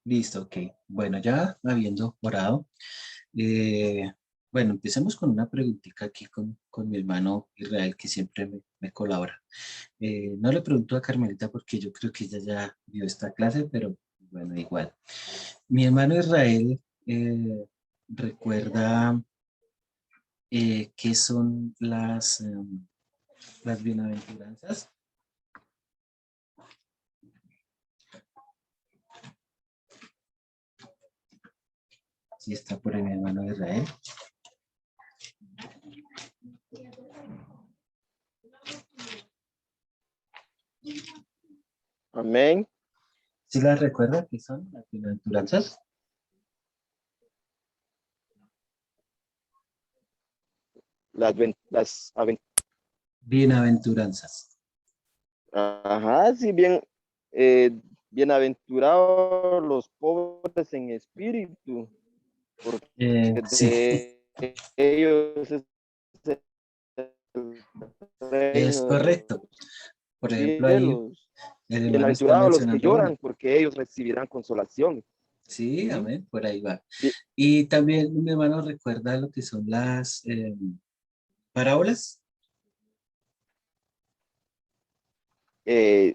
Listo, ok. Bueno, ya habiendo orado, eh, bueno, empecemos con una preguntita aquí con mi hermano Israel, que siempre me colabora. No le pregunto a Carmelita porque yo creo que ella ya vio esta clase, pero bueno, igual. Mi hermano Israel recuerda qué son las bienaventuranzas. Sí, está por ahí mi hermano Israel. Amén. ¿Sí las recuerda qué son las bienaventuranzas? Las Bienaventuranzas. ajá, sí, bien, eh, bienaventurados los pobres en espíritu, porque Sí, de ellos es el es reino de los correcto. Por ejemplo, ahí cielos. el hermano está Bienaventurados los que mencionando uno. lloran, porque ellos recibirán consolación. Sí, ¿Sí? amén, por ahí va. Bi- Y también mi hermano recuerda lo que son las parábolas. eh,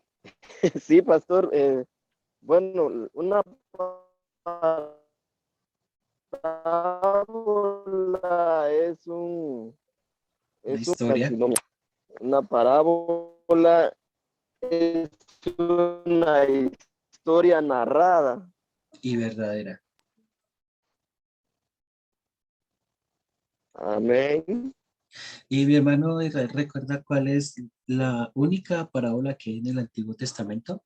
sí, pastor. Bueno, una parábola Una es historia una parábola es una historia narrada. y verdadera. Amén. Y mi hermano Israel recuerda cuál es la única parábola que hay en el Antiguo Testamento,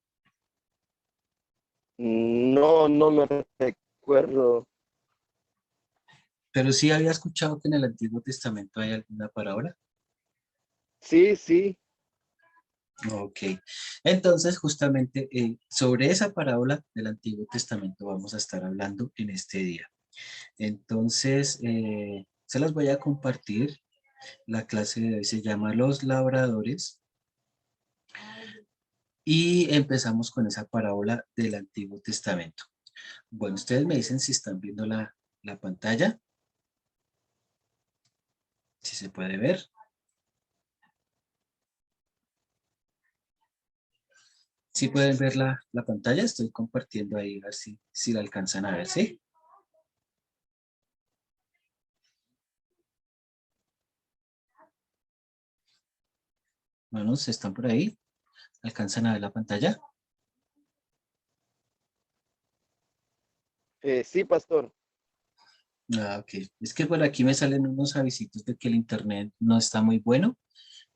No, no me recuerdo. pero sí había escuchado que en el Antiguo Testamento hay alguna parábola. Sí, sí. Ok, entonces justamente sobre esa parábola del Antiguo Testamento vamos a estar hablando en este día. Entonces, se las voy a compartir. La clase de hoy se llama Los Labradores y empezamos con esa parábola del Antiguo Testamento. Bueno, ustedes me dicen si están viendo la pantalla, si se puede ver. Si pueden ver la pantalla, estoy compartiendo ahí, a ver si la alcanzan a ver, ¿sí? Manos, ¿están por ahí? ¿Alcanzan a ver la pantalla? Sí, pastor. Ah, ok. Es que por aquí me salen unos avisitos de que el internet no está muy bueno.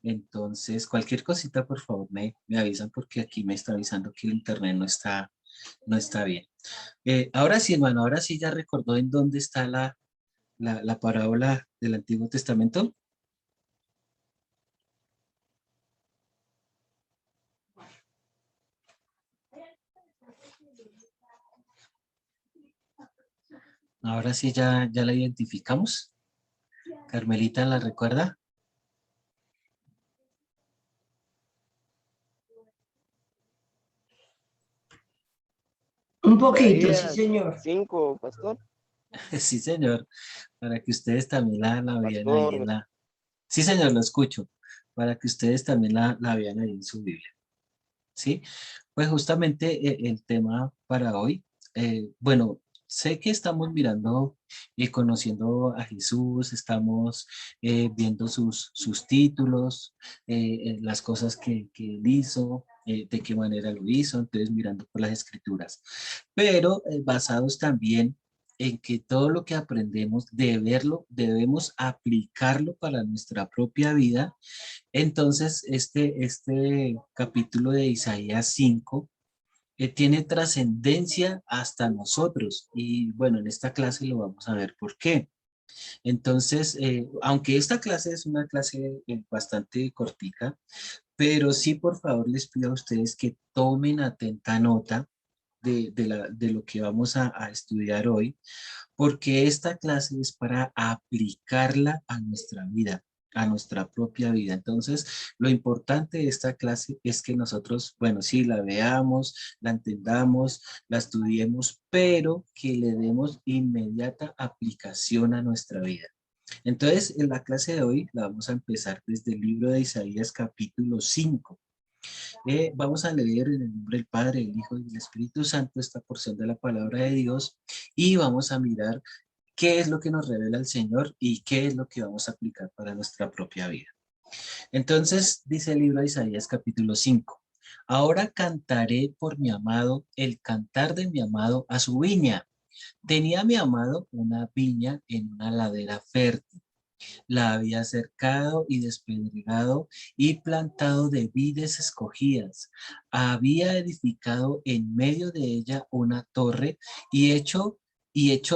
Entonces, cualquier cosita, por favor, me avisan porque aquí me está avisando que el internet no está bien. Ahora sí, hermano, ahora sí ya recordó en dónde está la parábola del Antiguo Testamento. Ahora sí ya la identificamos. Carmelita, ¿la recuerda? Un poquito, sí, Isaías señor. 5, pastor. Sí, señor, para que ustedes también la vean ahí en Pastor. la... Sí, señor, lo escucho, para que ustedes también la vean ahí en su Biblia, ¿sí? Pues justamente el tema para hoy, bueno, sé que estamos mirando y conociendo a Jesús, estamos viendo sus títulos, las cosas que él hizo, de qué manera lo hizo, entonces mirando por las escrituras, pero basados también en que todo lo que aprendemos de verlo, debemos aplicarlo para nuestra propia vida. Entonces, este capítulo de Isaías 5 tiene trascendencia hasta nosotros. Y bueno, en esta clase lo vamos a ver por qué. Entonces, aunque esta clase es una clase bastante cortica, pero sí, por favor, les pido a ustedes que tomen atenta nota de lo que vamos a estudiar hoy, porque esta clase es para aplicarla a nuestra vida, a nuestra propia vida. Entonces, lo importante de esta clase es que nosotros, bueno, sí, la veamos, la entendamos, la estudiemos, pero que le demos inmediata aplicación a nuestra vida. Entonces, en la clase de hoy la vamos a empezar desde el libro de Isaías capítulo 5. Vamos a leer en el nombre del Padre, del Hijo y del Espíritu Santo esta porción de la palabra de Dios y vamos a mirar qué es lo que nos revela el Señor y qué es lo que vamos a aplicar para nuestra propia vida. Entonces, dice el libro de Isaías capítulo 5. Ahora cantaré por mi amado el cantar de mi amado a su viña. Tenía mi amado una viña en una ladera fértil. La había cercado y despedregado y plantado de vides escogidas. Había edificado en medio de ella una torre y echó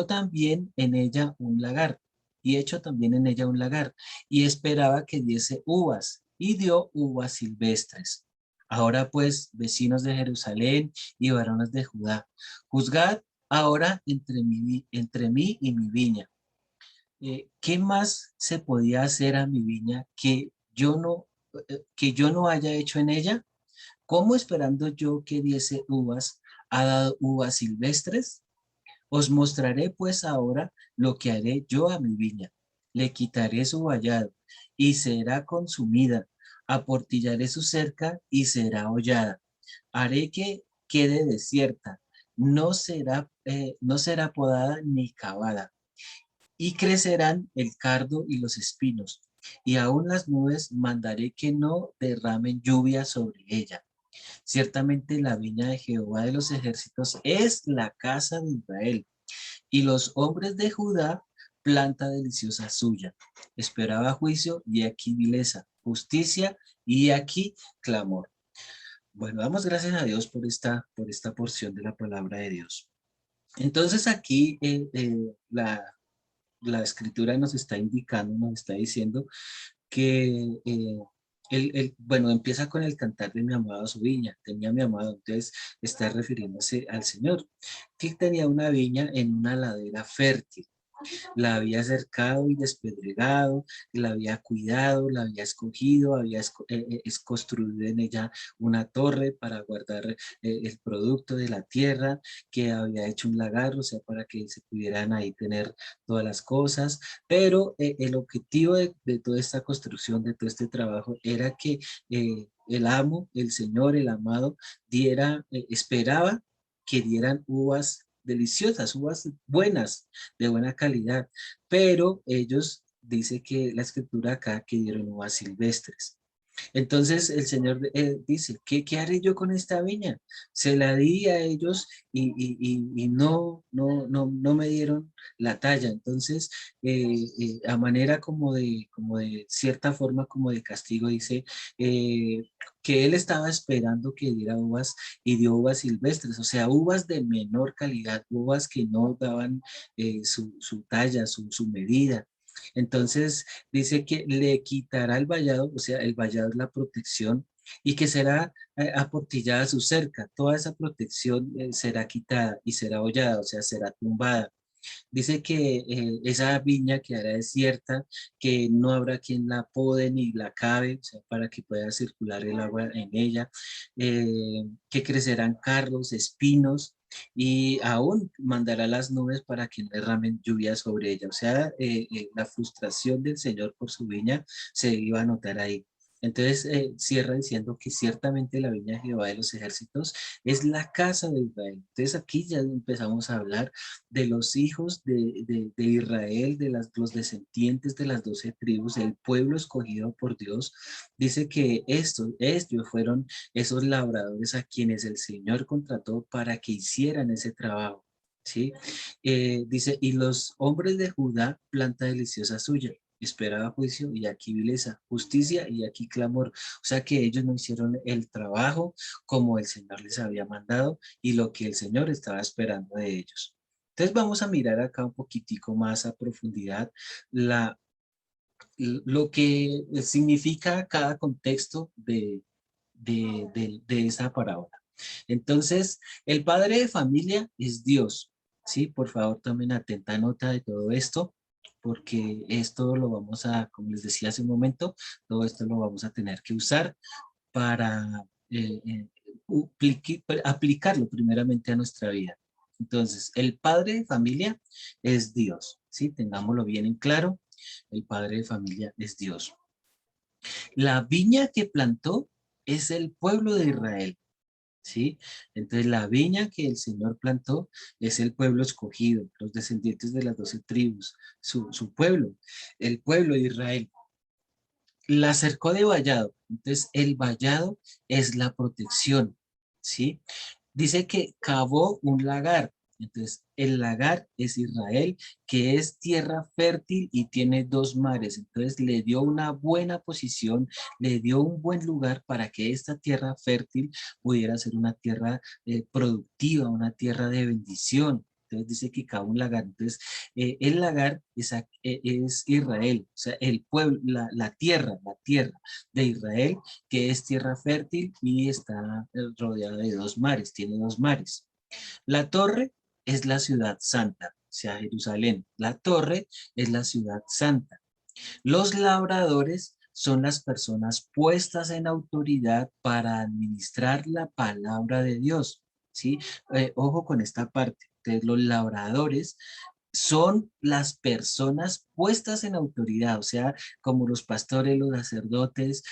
también en ella un lagar. Y echó también en ella un lagar y esperaba que diese uvas y dio uvas silvestres. Ahora pues, vecinos de Jerusalén y varones de Judá, juzgad ahora entre mí y mi viña. ¿Qué más se podía hacer a mi viña que yo no haya hecho en ella? ¿Cómo esperando yo que diese uvas, ha dado uvas silvestres? Os mostraré pues ahora lo que haré yo a mi viña. Le quitaré su vallado y será consumida. Aportillaré su cerca y será hollada. Haré que quede desierta. No será podada ni cavada y crecerán el cardo y los espinos, y aún las nubes mandaré que no derramen lluvia sobre ella. Ciertamente la viña de Jehová de los ejércitos es la casa de Israel, y los hombres de Judá planta deliciosa suya. Esperaba juicio y aquí vileza, justicia y aquí clamor. Bueno, damos gracias a Dios por esta porción de la palabra de Dios. Entonces aquí la escritura nos está indicando, nos está diciendo que bueno, empieza con el cantar de mi amado a su viña, tenía mi amado, entonces está refiriéndose al Señor, que tenía una viña en una ladera fértil. La había cercado y despedregado, la había cuidado, la había escogido, es construido en ella una torre para guardar el producto de la tierra, que había hecho un lagar, o sea, para que se pudieran ahí tener todas las cosas, pero el objetivo de toda esta construcción, de todo este trabajo, era que el amo, el Señor, el amado, esperaba que dieran uvas deliciosas, uvas buenas, de buena calidad, pero ellos, dice que la escritura acá que dieron uvas silvestres. Entonces el Señor dice, ¿qué haré yo con esta viña? Se la di a ellos y no me dieron la talla. Entonces, a manera como de cierta forma, como de castigo, dice que él estaba esperando que diera uvas y dio uvas silvestres, o sea, uvas de menor calidad, uvas que no daban su talla, su medida. Entonces, dice que le quitará el vallado, o sea, el vallado es la protección, y que será aportillada su cerca. Toda esa protección será quitada y será hollada, o sea, será tumbada. Dice que esa viña quedará desierta, que no habrá quien la pode ni la cabe, o sea, para que pueda circular el agua en ella, que crecerán cardos, espinos, y aún mandará las nubes para que no derramen lluvia sobre ella. O sea, la frustración del Señor por su viña se iba a notar ahí. Entonces cierra diciendo que ciertamente la viña de Jehová de los ejércitos es la casa de Israel. Entonces aquí ya empezamos a hablar de los hijos de Israel, los descendientes de las 12 tribus, el pueblo escogido por Dios. Dice que ellos fueron esos labradores a quienes el Señor contrató para que hicieran ese trabajo. ¿Sí? Dice, y los hombres de Judá, planta deliciosa suya, esperaba juicio y aquí vileza, justicia y aquí clamor. O sea que ellos no hicieron el trabajo como el Señor les había mandado y lo que el Señor estaba esperando de ellos. Entonces vamos a mirar acá un poquitico más a profundidad lo que significa cada contexto de esa parábola. Entonces, el padre de familia es Dios, ¿sí? Por favor, tomen atenta nota de todo esto. porque esto lo vamos a, como les decía hace un momento, todo esto lo vamos a tener que usar para aplicarlo primeramente a nuestra vida. Entonces, el padre de familia es Dios, ¿sí? Tengámoslo bien en claro, el padre de familia es Dios. La viña que plantó es el pueblo de Israel, ¿sí? Entonces, la viña que el Señor plantó es el pueblo escogido, los descendientes de las 12 tribus, su pueblo, el pueblo de Israel. La cercó de vallado. Entonces, el vallado es la protección, ¿sí? Dice que cavó un lagar. Entonces, el lagar es Israel, que es tierra fértil y tiene dos mares. Entonces, le dio una buena posición, le dio un buen lugar para que esta tierra fértil pudiera ser una tierra productiva, una tierra de bendición. Entonces, dice que cavó un lagar. Entonces, el lagar es Israel, o sea, el pueblo, la tierra de Israel, que es tierra fértil y está rodeada de dos mares, tiene dos mares. La torre es la ciudad santa, o sea, Jerusalén. La torre es la ciudad santa. Los labradores son las personas puestas en autoridad para administrar la palabra de Dios, ¿sí? Ojo con esta parte. Entonces, los labradores son las personas puestas en autoridad, o sea, como los pastores, los sacerdotes,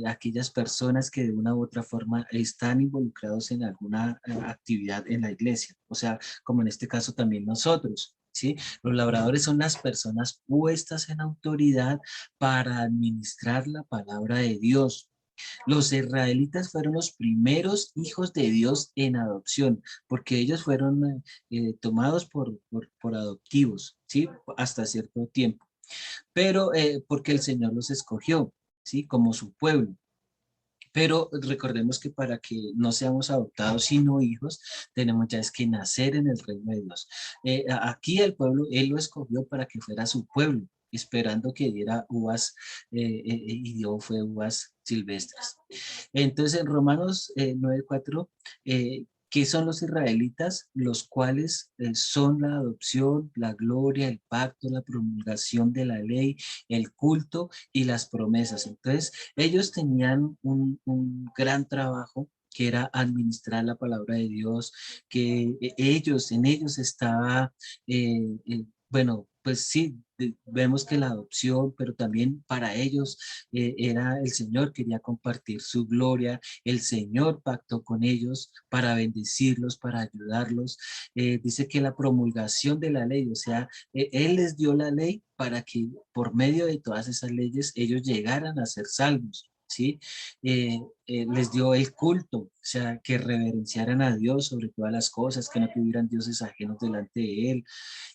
aquellas personas que de una u otra forma están involucrados en alguna actividad en la iglesia, o sea, como en este caso también nosotros. ¿Sí? Los labradores son las personas puestas en autoridad para administrar la palabra de Dios. Los israelitas fueron los primeros hijos de Dios en adopción, porque ellos fueron tomados por adoptivos, ¿sí? Hasta cierto tiempo. Pero porque el Señor los escogió, ¿sí? Como su pueblo. Pero recordemos que para que no seamos adoptados sino hijos, tenemos ya es que nacer en el reino de Dios. Aquí el pueblo, Él lo escogió para que fuera su pueblo, esperando que diera uvas, y dio fue uvas silvestres. Entonces en Romanos 9:4, ¿qué son los israelitas? Los cuales son la adopción, la gloria, el pacto, la promulgación de la ley, el culto y las promesas. Entonces, ellos tenían un gran trabajo que era administrar la palabra de Dios, que en ellos estaba, bueno, pues sí, vemos que la adopción, pero también para ellos era el Señor, quería compartir su gloria, el Señor pactó con ellos para bendecirlos, para ayudarlos. Dice que la promulgación de la ley, o sea, Él les dio la ley para que por medio de todas esas leyes ellos llegaran a ser salvos. ¿Sí? Les dio el culto, o sea, que reverenciaran a Dios sobre todas las cosas, que no tuvieran dioses ajenos delante de Él,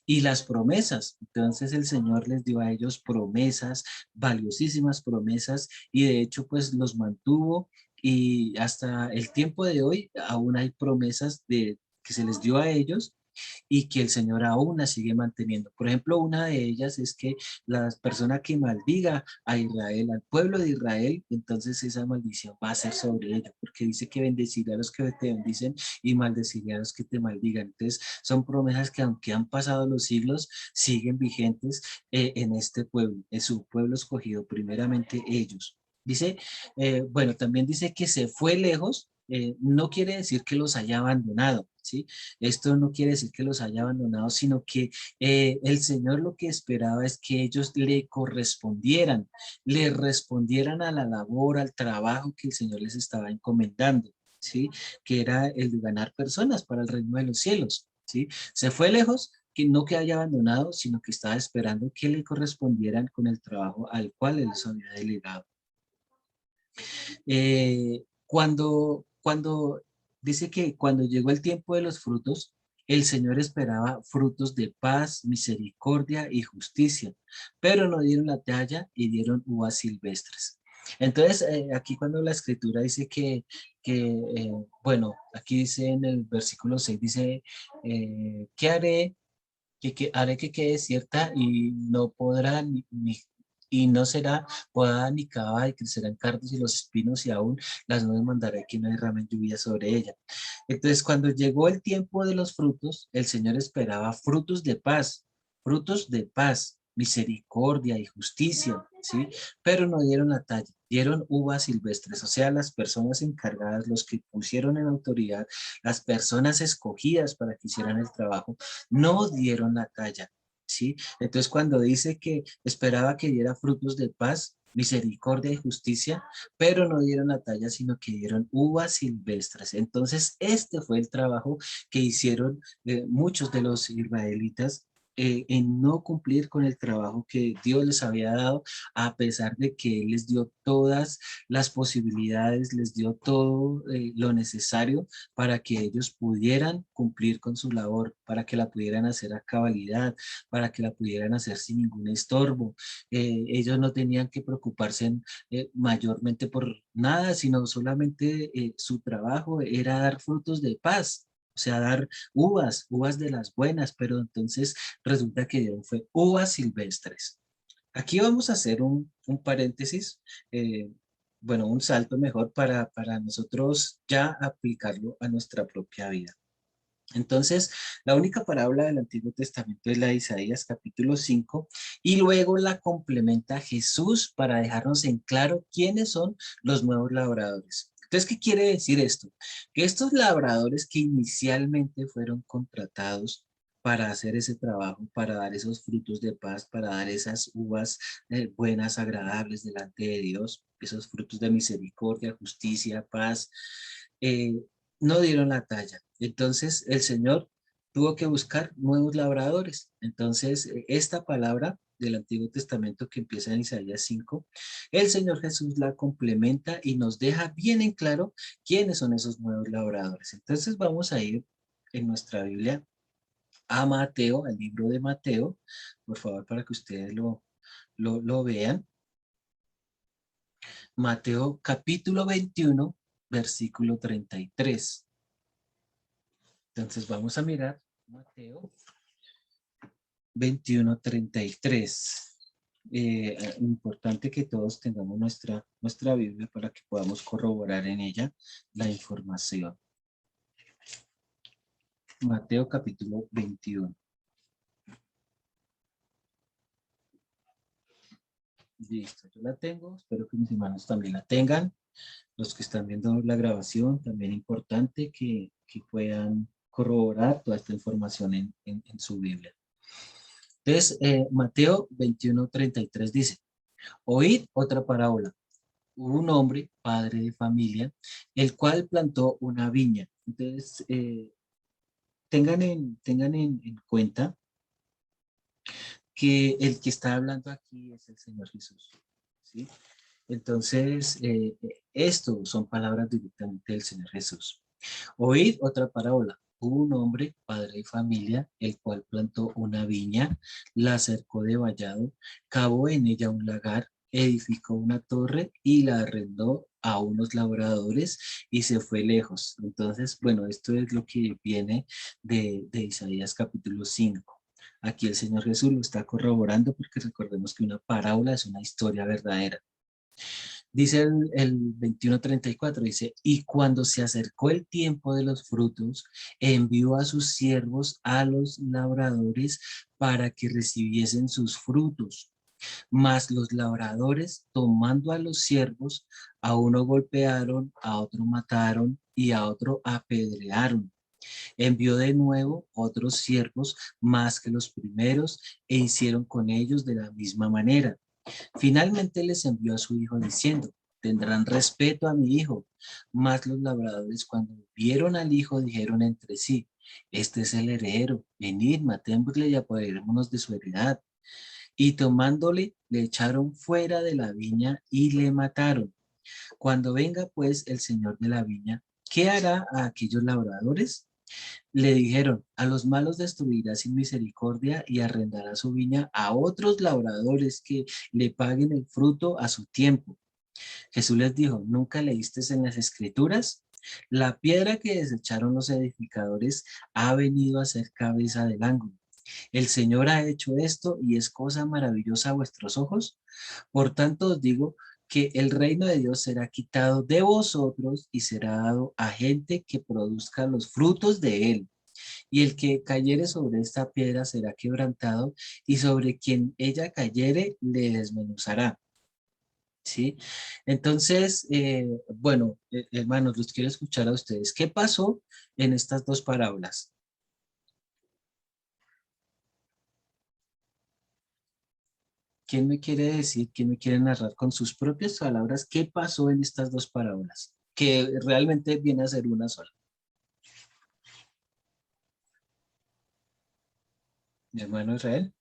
y las promesas. Entonces el Señor les dio a ellos promesas, valiosísimas promesas, y de hecho pues los mantuvo y hasta el tiempo de hoy aún hay promesas que se les dio a ellos y que el Señor aún las sigue manteniendo. Por ejemplo, una de ellas es que la persona que maldiga a Israel, al pueblo de Israel, entonces esa maldición va a ser sobre ellos, porque dice que bendecirá a los que te bendicen y maldecirá a los que te maldigan. Entonces, son promesas que aunque han pasado los siglos, siguen vigentes en este pueblo, en su pueblo escogido, primeramente ellos. Dice, bueno, también dice que se fue lejos, no quiere decir que los haya abandonado, ¿sí? Esto no quiere decir que los haya abandonado, sino que el Señor lo que esperaba es que ellos le respondieran a la labor, al trabajo que el Señor les estaba encomendando, ¿sí? Que era el de ganar personas para el reino de los cielos, ¿sí? Se fue lejos, que no que haya abandonado, sino que estaba esperando que le correspondieran con el trabajo al cual Él les había delegado. Cuando dice que cuando llegó el tiempo de los frutos, el Señor esperaba frutos de paz, misericordia y justicia, pero no dieron la talla y dieron uvas silvestres. Entonces, aquí cuando la escritura dice bueno, aquí dice en el versículo 6, dice, ¿qué haré? Que haré que quede cierta y no podrá y no será podada ni cavada y crecerán cardos y los espinos y aún las nubes mandaré que no derramen lluvia sobre ella. Entonces, cuando llegó el tiempo de los frutos, el Señor esperaba frutos de paz, frutos de paz. misericordia y justicia, ¿sí? Pero no dieron la talla, dieron uvas silvestres, o sea, las personas encargadas, los que pusieron en autoridad, las personas escogidas para que hicieran el trabajo, no dieron la talla, ¿sí? Entonces, cuando dice que esperaba que diera frutos de paz, misericordia y justicia, pero no dieron la talla, sino que dieron uvas silvestres. Entonces, este fue el trabajo que hicieron muchos de los israelitas en no cumplir con el trabajo que Dios les había dado, a pesar de que Él les dio todas las posibilidades, les dio todo lo necesario para que ellos pudieran cumplir con su labor, para que la pudieran hacer a cabalidad, para que la pudieran hacer sin ningún estorbo. Ellos no tenían que preocuparse mayormente por nada, sino solamente su trabajo era dar frutos de paz. O sea, dar uvas de las buenas, pero entonces resulta que dieron fue uvas silvestres. Aquí vamos a hacer un paréntesis, eh, bueno, un salto mejor para nosotros ya aplicarlo a nuestra propia vida. Entonces, la única parábola del Antiguo Testamento es la de Isaías capítulo 5 y luego la complementa Jesús para dejarnos en claro quiénes son los nuevos labradores. Entonces, ¿qué quiere decir esto? Que estos labradores que inicialmente fueron contratados para hacer ese trabajo, para dar esos frutos de paz, para dar esas uvas buenas, agradables delante de Dios, esos frutos de misericordia, justicia, paz, eh, no dieron la talla. Entonces el Señor tuvo que buscar nuevos labradores. Entonces esta palabra del Antiguo Testamento que empieza en Isaías 5, el Señor Jesús la complementa y nos deja bien en claro quiénes son esos nuevos labradores. Entonces vamos a ir en nuestra Biblia a Mateo, al libro de Mateo, por favor, para que ustedes lo vean. Mateo capítulo 21, versículo 33. Entonces vamos a mirar Mateo 21:33. Importante que todos tengamos nuestra Biblia para que podamos corroborar en ella la información. Mateo capítulo 21. Listo, yo la tengo, espero que mis hermanos también la tengan. Los que están viendo la grabación, también importante que puedan corroborar toda esta información en su Biblia. Entonces, Mateo 21:33 dice, oíd otra parábola. Hubo un hombre, padre de familia, el cual plantó una viña. Entonces, tengan en cuenta que el que está hablando aquí es el Señor Jesús, ¿sí? Entonces, esto son palabras directamente del Señor Jesús. Oíd otra parábola. Hubo un hombre, padre de familia, el cual plantó una viña, la cercó de vallado, cavó en ella un lagar, edificó una torre y la arrendó a unos labradores y se fue lejos. Entonces, bueno, esto es lo que viene de Isaías capítulo 5. Aquí el Señor Jesús lo está corroborando porque recordemos que una parábola es una historia verdadera. Dice el 21:34, dice, y cuando se acercó el tiempo de los frutos, envió a sus siervos a los labradores para que recibiesen sus frutos. Mas los labradores, tomando a los siervos, a uno golpearon, a otro mataron y a otro apedrearon. Envió de nuevo otros siervos más que los primeros e hicieron con ellos de la misma manera. Finalmente les envió a su hijo diciendo, tendrán respeto a mi hijo. Mas los labradores cuando vieron al hijo dijeron entre sí, este es el heredero, venid, matémosle y apoderémonos de su heredad. Y tomándole, le echaron fuera de la viña y le mataron. Cuando venga pues el señor de la viña, ¿qué hará a aquellos labradores? Le dijeron, a los malos destruirá sin misericordia y arrendará su viña a otros labradores que le paguen el fruto a su tiempo. Jesús les dijo, ¿nunca leíste en las escrituras? La piedra que desecharon los edificadores ha venido a ser cabeza del ángulo. El Señor ha hecho esto y es cosa maravillosa a vuestros ojos. Por tanto os digo que el reino de Dios será quitado de vosotros y será dado a gente que produzca los frutos de él. Y el que cayere sobre esta piedra será quebrantado, y sobre quien ella cayere le desmenuzará. ¿Sí? Entonces, bueno, hermanos, los quiero escuchar a ustedes. ¿Qué pasó en estas dos parábolas? ¿Quién me quiere decir, quién me quiere narrar con sus propias palabras qué pasó en estas dos parábolas? Que realmente viene a ser una sola. Mi hermano Israel.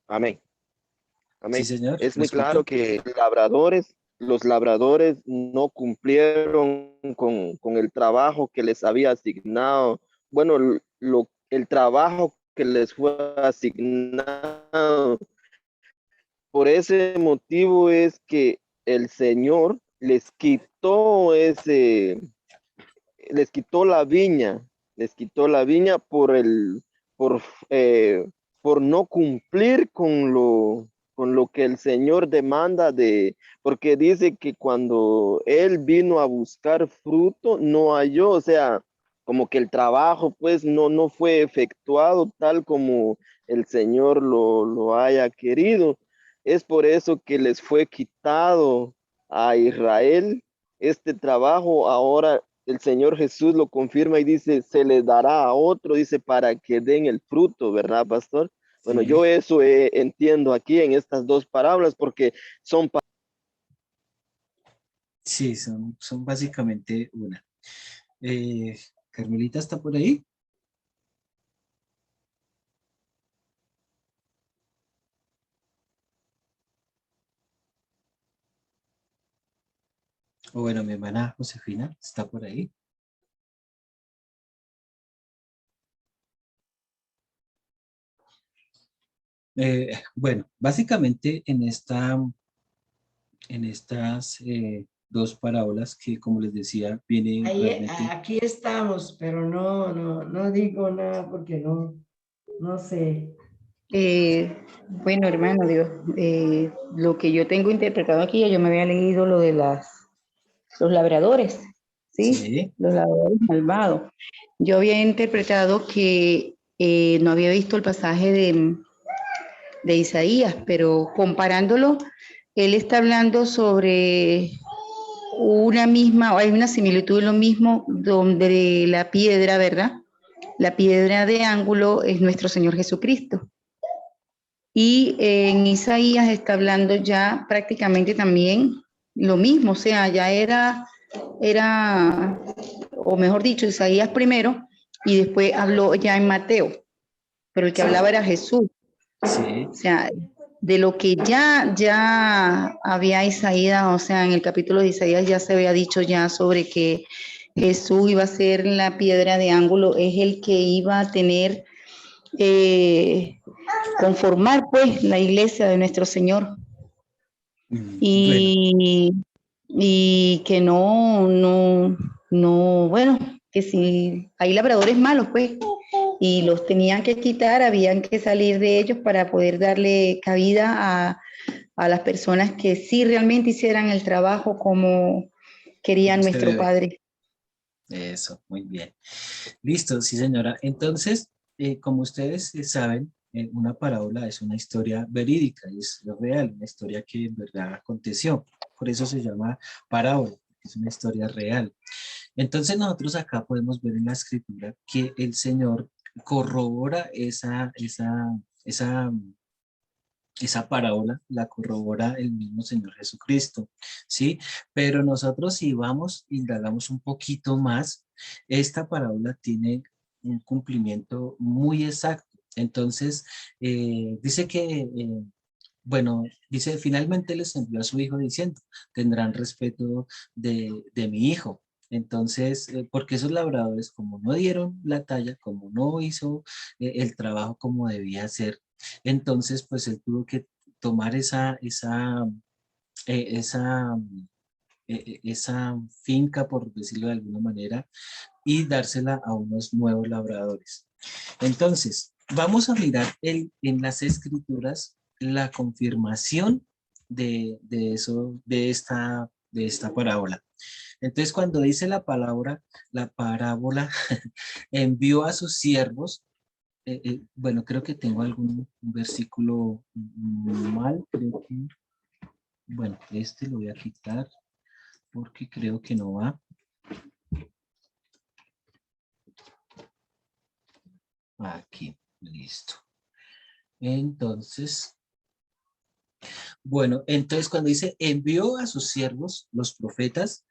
Amén. Sí, Amén. señor, Es lo muy claro escucho. que los labradores no cumplieron con el trabajo que les había asignado. Bueno, el trabajo que les fue asignado. Por ese motivo es que el Señor les quitó la viña por, eh, por no cumplir con lo que el Señor demanda porque dice que cuando Él vino a buscar fruto, no halló, o sea, como que el trabajo pues no fue efectuado tal como el Señor lo haya querido. Es por eso que les fue quitado a Israel este trabajo. Ahora el Señor Jesús lo confirma y dice, se le dará a otro, dice, para que den el fruto, ¿verdad, pastor? Bueno, yo Sí, eso entiendo aquí en estas dos parábolas porque son sí, son básicamente una. Eh, ¿Carmelita está por ahí? O bueno, mi hermana Josefina está por ahí. Bueno, básicamente en estas dos parábolas que, como les decía, viene Ahí, realmente. aquí estamos, pero no digo nada porque no sé. Bueno, hermano, Dios, lo que yo tengo interpretado aquí, yo me había leído lo de los labradores, ¿sí? Sí, Los labradores malvados. Yo había interpretado que no había visto el pasaje de Isaías, pero comparándolo, él está hablando sobre una misma, o hay una similitud en lo mismo, donde la piedra, ¿verdad? La piedra de ángulo es nuestro Señor Jesucristo. Y en Isaías está hablando ya prácticamente también lo mismo, o sea, ya era, o mejor dicho, Isaías primero y después habló ya en Mateo, pero el que hablaba era Jesús, sí, o sea, de lo que ya había Isaías, o sea, en el capítulo de Isaías ya se había dicho ya sobre que Jesús iba a ser la piedra de ángulo, es el que iba a tener conformar pues la iglesia de nuestro Señor bueno, y, y que no, bueno, que si hay labradores malos pues y los tenían que quitar, habían que salir de ellos para poder darle cabida a las personas que sí realmente hicieran el trabajo como quería como se nuestro debe. Padre. Eso, muy bien. Listo, sí, señora. Entonces, como ustedes saben, una parábola es una historia verídica, es real, una historia que en verdad aconteció. Por eso se llama parábola, porque es una historia real. Entonces, nosotros acá podemos ver en la escritura que el Señor corrobora esa esa parábola la corrobora el mismo Señor Jesucristo, ¿sí? Pero nosotros si vamos, indagamos un poquito más, esta parábola tiene un cumplimiento muy exacto. Entonces, dice que, bueno, dice, finalmente les envió a su hijo diciendo, tendrán respeto de mi hijo. Entonces, porque esos labradores, como no dieron la talla, como no hizo el trabajo como debía hacer, entonces, pues él tuvo que tomar eh, esa, esa finca, por decirlo de alguna manera, y dársela a unos nuevos labradores. Entonces, vamos a mirar en las escrituras la confirmación de eso, de esta parábola. Entonces, cuando dice la parábola, envió a sus siervos, bueno, creo que tengo algún versículo mal, creo que, bueno, este lo voy a quitar porque creo que no va. Aquí, listo. Entonces, bueno, entonces cuando dice envió a sus siervos, los profetas,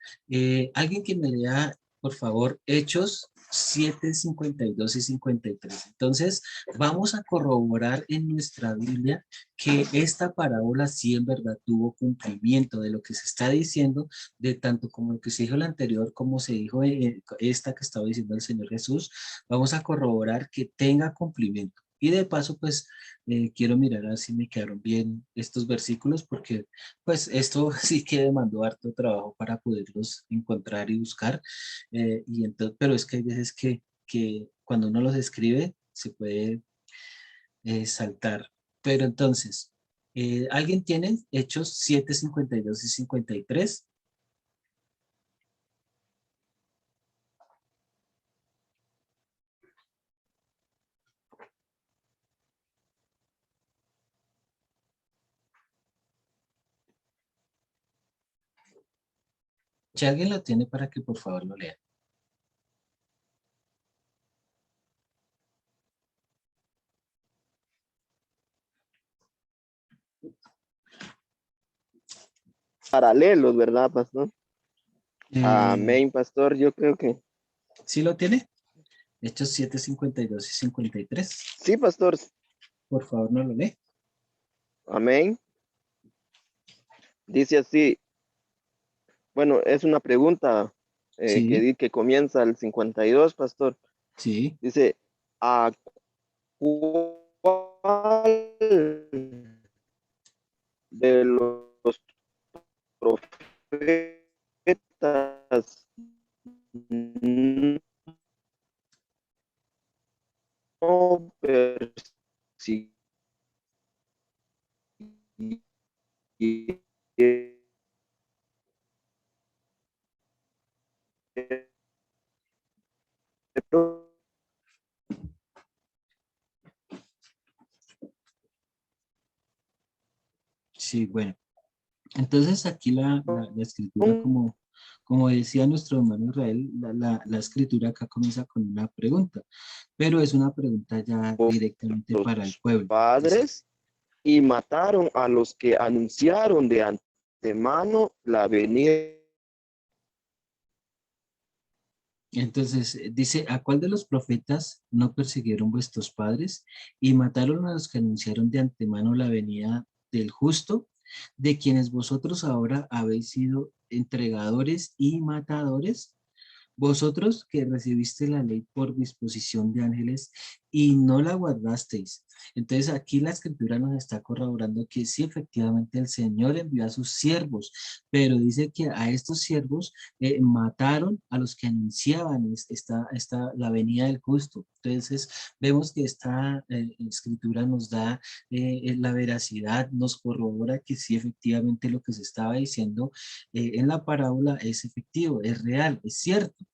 alguien que me lea, por favor, Hechos 7, 52 y 53. Entonces, vamos a corroborar en nuestra Biblia que esta parábola sí en verdad tuvo cumplimiento de lo que se está diciendo, de tanto como lo que se dijo la anterior, como se dijo esta que estaba diciendo el Señor Jesús. Vamos a corroborar que tenga cumplimiento. Y de paso, pues, quiero mirar a ver si me quedaron bien estos versículos, porque pues esto sí que demandó harto trabajo para poderlos encontrar y buscar. Y entonces, pero es que hay veces que cuando uno los escribe se puede saltar. Pero entonces, ¿alguien tiene Hechos 7, 52 y 53? Si alguien lo tiene, para que por favor lo lea. Paralelos, ¿verdad, pastor? Eh, Amén, pastor. Yo creo que ¿Sí lo tiene? Hechos 7, 52 y 53. sí, pastor. Por favor, no lo lee. Amén. Dice así, bueno, es una pregunta Sí, que comienza el 52, pastor. sí. Dice, ¿a cuál de los profetas no persiguieron? Sí, bueno. Entonces aquí la escritura, como decía nuestro hermano Israel, la escritura acá comienza con una pregunta, pero es una pregunta ya directamente para el Los pueblo. Dice, padres y mataron a los que anunciaron de antemano la venida. entonces, dice, ¿a cuál de los profetas no persiguieron vuestros padres y mataron a los que anunciaron de antemano la venida del justo, de quienes vosotros ahora habéis sido entregadores y matadores? Vosotros que recibiste la ley por disposición de ángeles y no la guardasteis. Entonces aquí la escritura nos está corroborando que sí, efectivamente el Señor envió a sus siervos, pero dice que a estos siervos mataron a los que anunciaban la venida del justo. Entonces vemos que esta escritura nos da la veracidad, nos corrobora que sí, efectivamente lo que se estaba diciendo en la parábola es efectivo, es real, es cierto.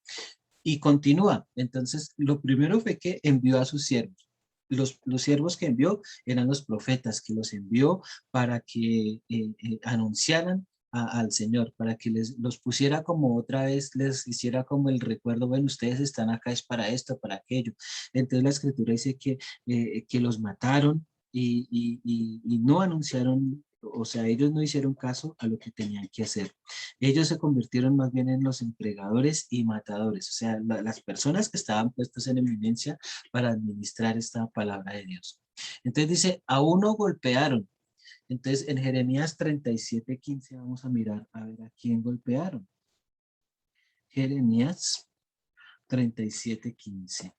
Y continúa. Entonces, lo primero fue que envió a sus siervos. Los siervos que envió eran los profetas, que los envió para que anunciaran al Señor, para que los pusiera como otra vez, les hiciera como el recuerdo, bueno, ustedes están acá es para esto, para aquello. Entonces la escritura dice que los mataron y no anunciaron, o sea, ellos no hicieron caso a lo que tenían que hacer. Ellos se convirtieron más bien en los entregadores y matadores, o sea, las personas que estaban puestas en eminencia para administrar esta palabra de Dios. Entonces dice, a uno golpearon. Entonces en Jeremías 37:15 vamos a mirar a ver a quién golpearon. Jeremías 37:15.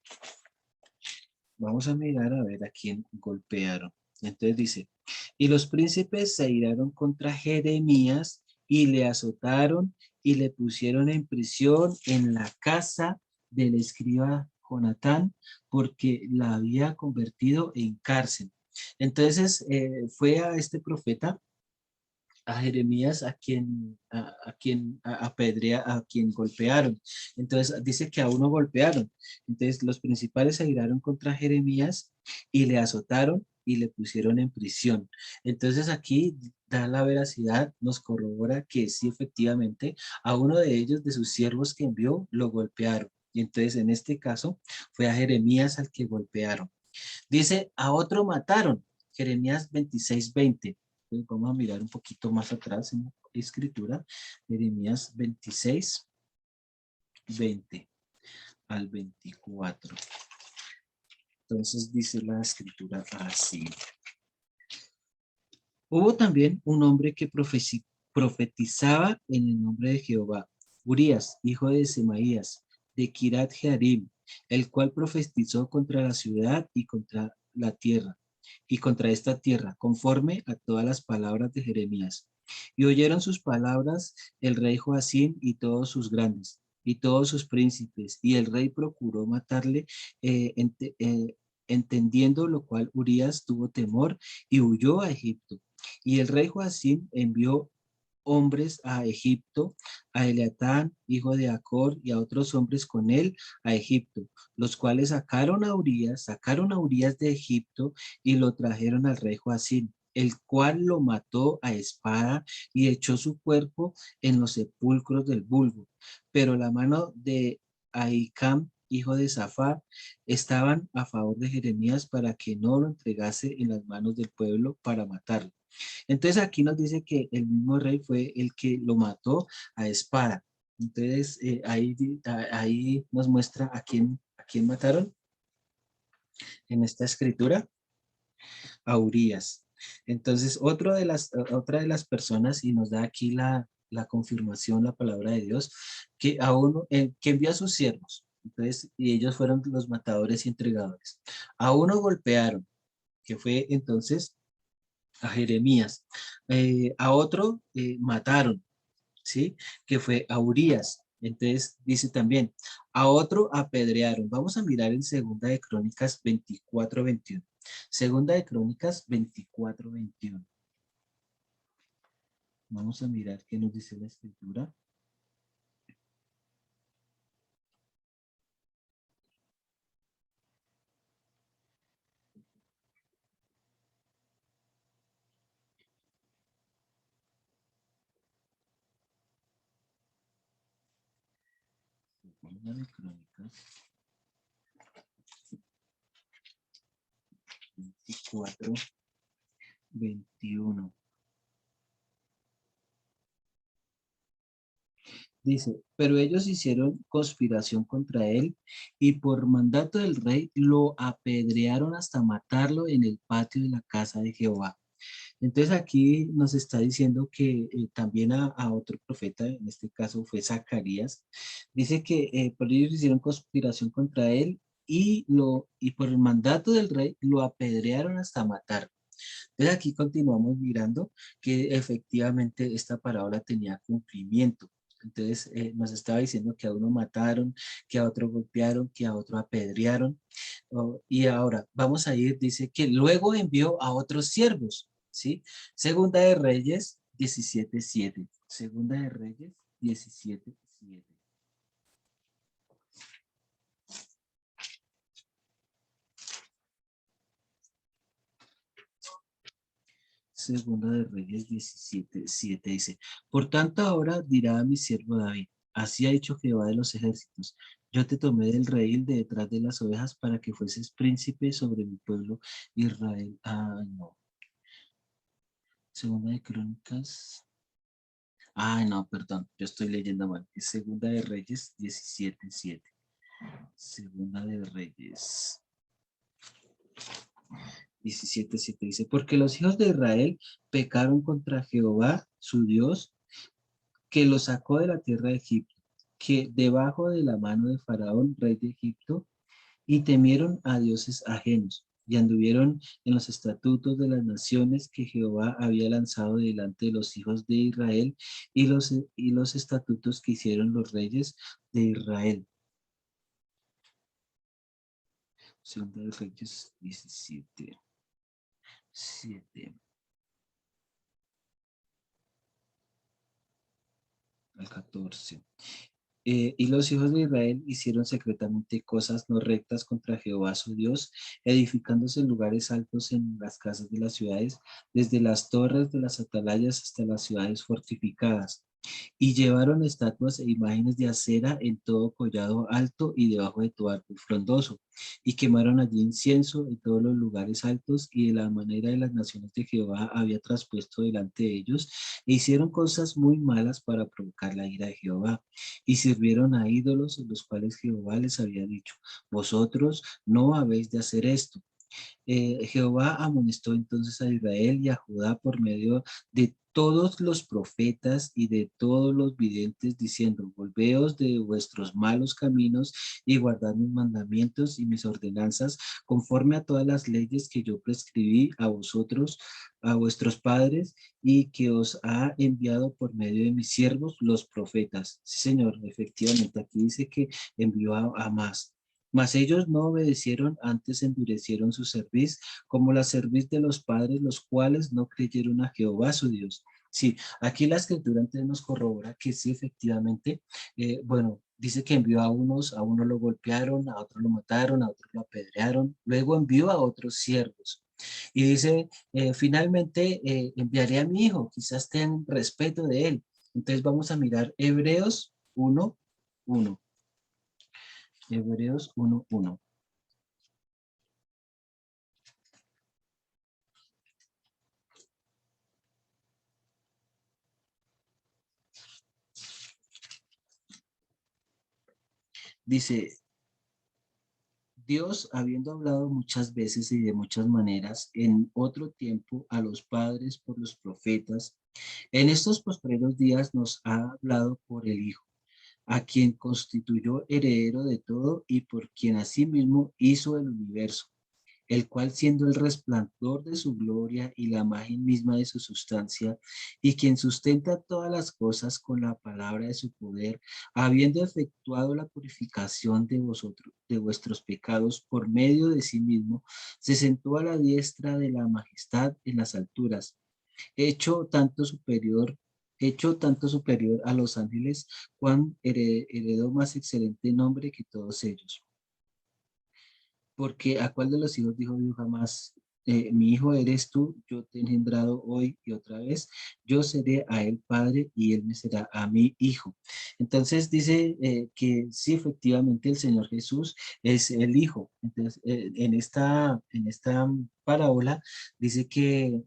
Vamos a mirar a ver a quién golpearon. Entonces dice, y los príncipes se iraron contra Jeremías y le azotaron y le pusieron en prisión en la casa del escriba Jonatán porque la había convertido en cárcel. Entonces fue a este profeta a Jeremías a quien golpearon. Entonces dice que a uno golpearon. Entonces los principales se iraron contra Jeremías y le azotaron y le pusieron en prisión. Entonces aquí da la veracidad, nos corrobora que sí, efectivamente, a uno de ellos, de sus siervos que envió, lo golpearon. Y entonces en este caso fue a Jeremías al que golpearon. Dice, a otro mataron. Jeremías 26:20. Entonces vamos a mirar un poquito más atrás en la escritura. Jeremías 26:20 al 24. Entonces dice la escritura así. Hubo también un hombre que profetizaba en el nombre de Jehová, Urías, hijo de Semaías, de Kirat Jearim, el cual profetizó contra la ciudad y contra la tierra, y contra esta tierra, conforme a todas las palabras de Jeremías. Y oyeron sus palabras el rey Joacim y todos sus grandes, y todos sus príncipes, y el rey procuró matarle, entendiendo lo cual Urías tuvo temor y huyó a Egipto. Y el rey Joacim envió hombres a Egipto, a Eleatán, hijo de Acor, y a otros hombres con él a Egipto, los cuales sacaron a Urías de Egipto y lo trajeron al rey Joacim, el cual lo mató a espada y echó su cuerpo en los sepulcros del vulgo. Pero la mano de Ahicam, hijo de Safar, estaban a favor de Jeremías para que no lo entregase en las manos del pueblo para matarlo. Entonces aquí nos dice que el mismo rey fue el que lo mató a espada. Entonces ahí nos muestra a quién mataron en esta escritura, a Urías. Entonces otra de las personas, y nos da aquí la confirmación, la palabra de Dios, que que envió a sus siervos. Entonces, y ellos fueron los matadores y entregadores. A uno golpearon, que fue entonces a Jeremías. A otro mataron, ¿sí? Que fue a Urías. Entonces dice también, a otro apedrearon. Vamos a mirar en Segunda de Crónicas 24:21. Segunda de Crónicas 24:21. Vamos a mirar qué nos dice la escritura. Segunda de Crónicas 24:21. Dice, pero ellos hicieron conspiración contra él y por mandato del rey lo apedrearon hasta matarlo en el patio de la casa de Jehová. Entonces aquí nos está diciendo que también a otro profeta, en este caso fue Zacarías, dice que por ellos hicieron conspiración contra él y por el mandato del rey lo apedrearon hasta matar. Entonces aquí continuamos mirando que efectivamente esta parábola tenía cumplimiento. Entonces nos estaba diciendo que a uno mataron, que a otro golpearon, que a otro apedrearon. Y ahora vamos a ir, dice que luego envió a otros siervos, ¿sí? Segunda de Reyes 17:7. Segunda de Reyes 17:7. Segunda de Reyes 17:7 dice, por tanto ahora dirá a mi siervo David, así ha dicho Jehová de los ejércitos, yo te tomé del redil de detrás de las ovejas para que fueses príncipe sobre mi pueblo Israel. Ah, no. Segunda de Crónicas. Ah, no, perdón, yo estoy leyendo mal. Es Segunda de Reyes 17:7. Segunda de Reyes 17:7 dice, porque los hijos de Israel pecaron contra Jehová, su Dios, que los sacó de la tierra de Egipto, que debajo de la mano de Faraón, rey de Egipto, y temieron a dioses ajenos, y anduvieron en los estatutos de las naciones que Jehová había lanzado delante de los hijos de Israel, y los estatutos que hicieron los reyes de Israel. Segunda de Reyes 17:7. al 14. Y los hijos de Israel hicieron secretamente cosas no rectas contra Jehová su Dios, edificándose en lugares altos en las casas de las ciudades, desde las torres de las atalayas hasta las ciudades fortificadas. Y llevaron estatuas e imágenes de acera en todo collado alto y debajo de todo árbol frondoso. Y quemaron allí incienso en todos los lugares altos y de la manera de las naciones de Jehová había traspuesto delante de ellos. E hicieron cosas muy malas para provocar la ira de Jehová. Y sirvieron a ídolos en los cuales Jehová les había dicho, vosotros no habéis de hacer esto. Jehová amonestó entonces a Israel y a Judá por medio de todos los profetas y de todos los videntes, diciendo, volveos de vuestros malos caminos y guardad mis mandamientos y mis ordenanzas, conforme a todas las leyes que yo prescribí a vosotros, a vuestros padres, y que os ha enviado por medio de mis siervos, los profetas. Sí, Señor, efectivamente, aquí dice que envió a más. Mas ellos no obedecieron, antes endurecieron su cerviz, como la cerviz de los padres, los cuales no creyeron a Jehová su Dios. Sí, aquí la escritura entonces nos corrobora que sí, efectivamente, bueno, dice que envió a uno lo golpearon, a otro lo mataron, a otro lo apedrearon, luego envió a otros siervos. Y dice, finalmente enviaré a mi hijo, quizás tengan respeto de él. Entonces vamos a mirar Hebreos 1:1. Hebreos 1:1. Dice, Dios, habiendo hablado muchas veces y de muchas maneras en otro tiempo a los padres por los profetas, en estos postreros días nos ha hablado por el Hijo, a quien constituyó heredero de todo y por quien asimismo hizo el universo, el cual siendo el resplandor de su gloria y la imagen misma de su sustancia, y quien sustenta todas las cosas con la palabra de su poder, habiendo efectuado la purificación de vosotros, de vuestros pecados por medio de sí mismo, se sentó a la diestra de la majestad en las alturas, hecho tanto superior a los ángeles, cuán heredó más excelente nombre que todos ellos. Porque a cuál de los hijos dijo Dios jamás, mi hijo eres tú, yo te he engendrado hoy y otra vez, yo seré a él padre y él me será a mi hijo. Entonces dice que sí, efectivamente el Señor Jesús es el hijo. Entonces en esta parábola dice que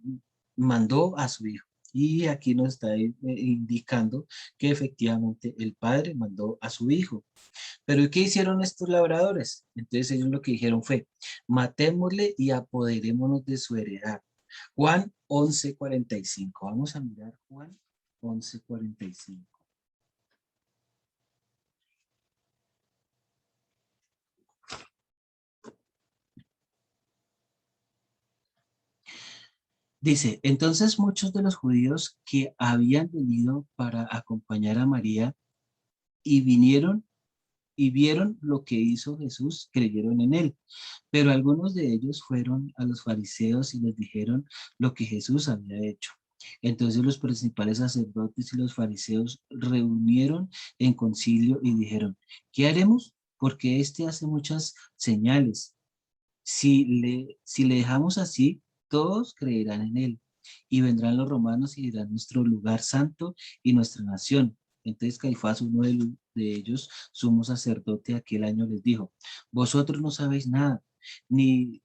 mandó a su hijo. Y aquí nos está indicando que efectivamente el padre mandó a su hijo. Pero ¿qué hicieron estos labradores? Entonces ellos lo que dijeron fue, matémosle y apoderémonos de su heredad. Juan 11:45. Vamos a mirar Juan 11:45. Dice, entonces muchos de los judíos que habían venido para acompañar a María y vinieron y vieron lo que hizo Jesús, creyeron en él. Pero algunos de ellos fueron a los fariseos y les dijeron lo que Jesús había hecho. Entonces los principales sacerdotes y los fariseos reunieron en concilio y dijeron, ¿qué haremos? Porque éste hace muchas señales. Si le dejamos así, todos creerán en él. Y vendrán los romanos y dirán nuestro lugar santo y nuestra nación. Entonces Caifás, uno de ellos, sumo sacerdote, aquel año les dijo, vosotros no sabéis nada, ni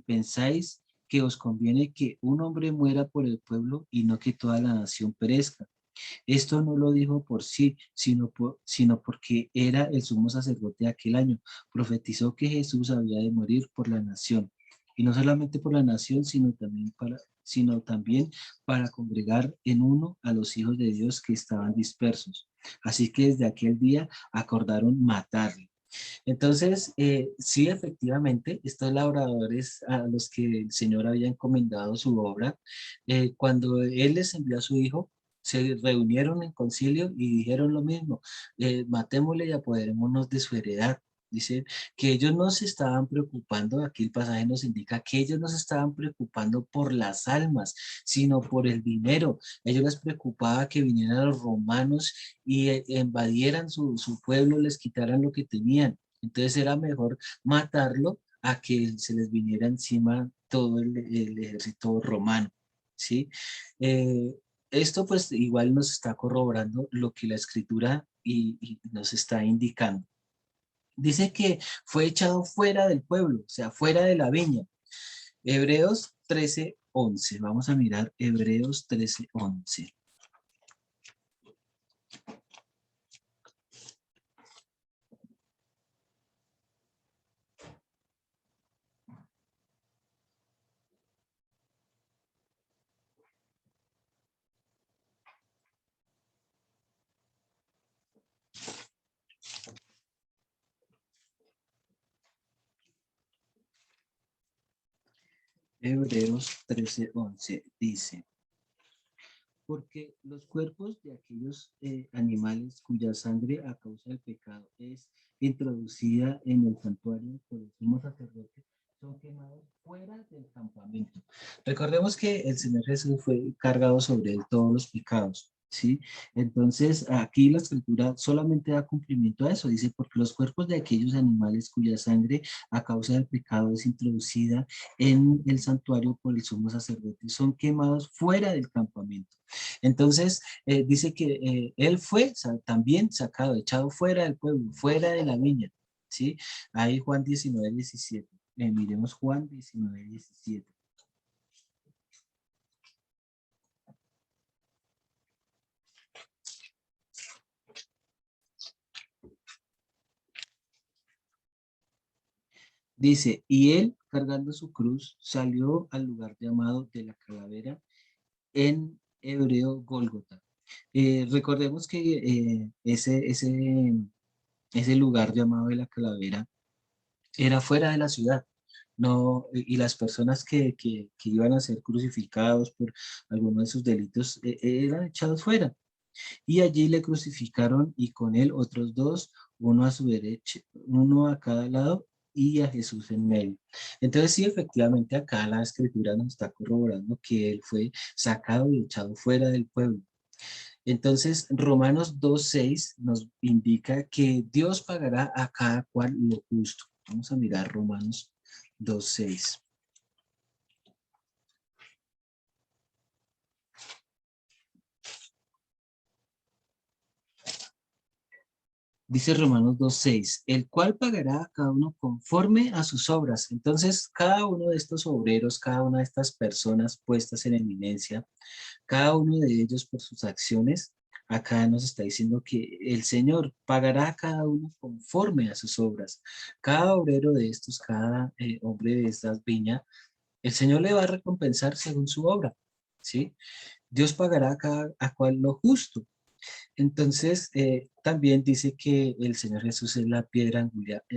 pensáis que os conviene que un hombre muera por el pueblo y no que toda la nación perezca. Esto no lo dijo por sí, sino porque era el sumo sacerdote de aquel año. Profetizó que Jesús había de morir por la nación. Y no solamente por la nación, sino también para congregar en uno a los hijos de Dios que estaban dispersos. Así que desde aquel día acordaron matarle. Entonces, sí, efectivamente, estos labradores a los que el Señor había encomendado su obra, cuando Él les envió a su hijo, se reunieron en concilio y dijeron lo mismo, matémosle y apoderémonos de su heredad. Dice que ellos no se estaban preocupando, aquí el pasaje nos indica que ellos no se estaban preocupando por las almas, sino por el dinero. A ellos les preocupaba que vinieran los romanos y invadieran su pueblo, les quitaran lo que tenían. Entonces era mejor matarlo a que se les viniera encima todo el ejército romano, ¿sí? Esto pues igual nos está corroborando lo que la escritura y nos está indicando. Dice que fue echado fuera del pueblo, o sea, fuera de la viña. Hebreos 13:11. Vamos a mirar Hebreos 13:11. Hebreos 13:11 dice, porque los cuerpos de aquellos animales cuya sangre a causa del pecado es introducida en el santuario por el sumo sacerdote, son quemados fuera del campamento. Recordemos que el Señor Jesús fue cargado sobre él todos los pecados, ¿sí? Entonces, aquí la escritura solamente da cumplimiento a eso. Dice, porque los cuerpos de aquellos animales cuya sangre a causa del pecado es introducida en el santuario por el sumo sacerdote, son quemados fuera del campamento. Entonces, dice que él fue también sacado, echado fuera del pueblo, fuera de la viña, ¿sí? Ahí Juan 19:17. Miremos Juan 19:17. Dice, y él, cargando su cruz, salió al lugar llamado de la calavera, en hebreo Gólgota. Recordemos que ese lugar llamado de la calavera era fuera de la ciudad. No, y las personas que iban a ser crucificados por alguno de sus delitos eran echados fuera. Y allí le crucificaron y con él otros dos, uno a su derecha, uno a cada lado y a Jesús en medio. Entonces sí, efectivamente acá la escritura nos está corroborando que él fue sacado y echado fuera del pueblo. Entonces Romanos 2:6 nos indica que Dios pagará a cada cual lo justo. Vamos a mirar Romanos 2:6. Dice Romanos 2:6, el cual pagará a cada uno conforme a sus obras. Entonces, cada uno de estos obreros, cada una de estas personas puestas en eminencia, cada uno de ellos por sus acciones, acá nos está diciendo que el Señor pagará a cada uno conforme a sus obras. Cada obrero de estos, cada hombre de estas viñas, el Señor le va a recompensar según su obra, ¿sí? Dios pagará a cada a cual lo justo. Entonces, también dice que el Señor Jesús es la piedra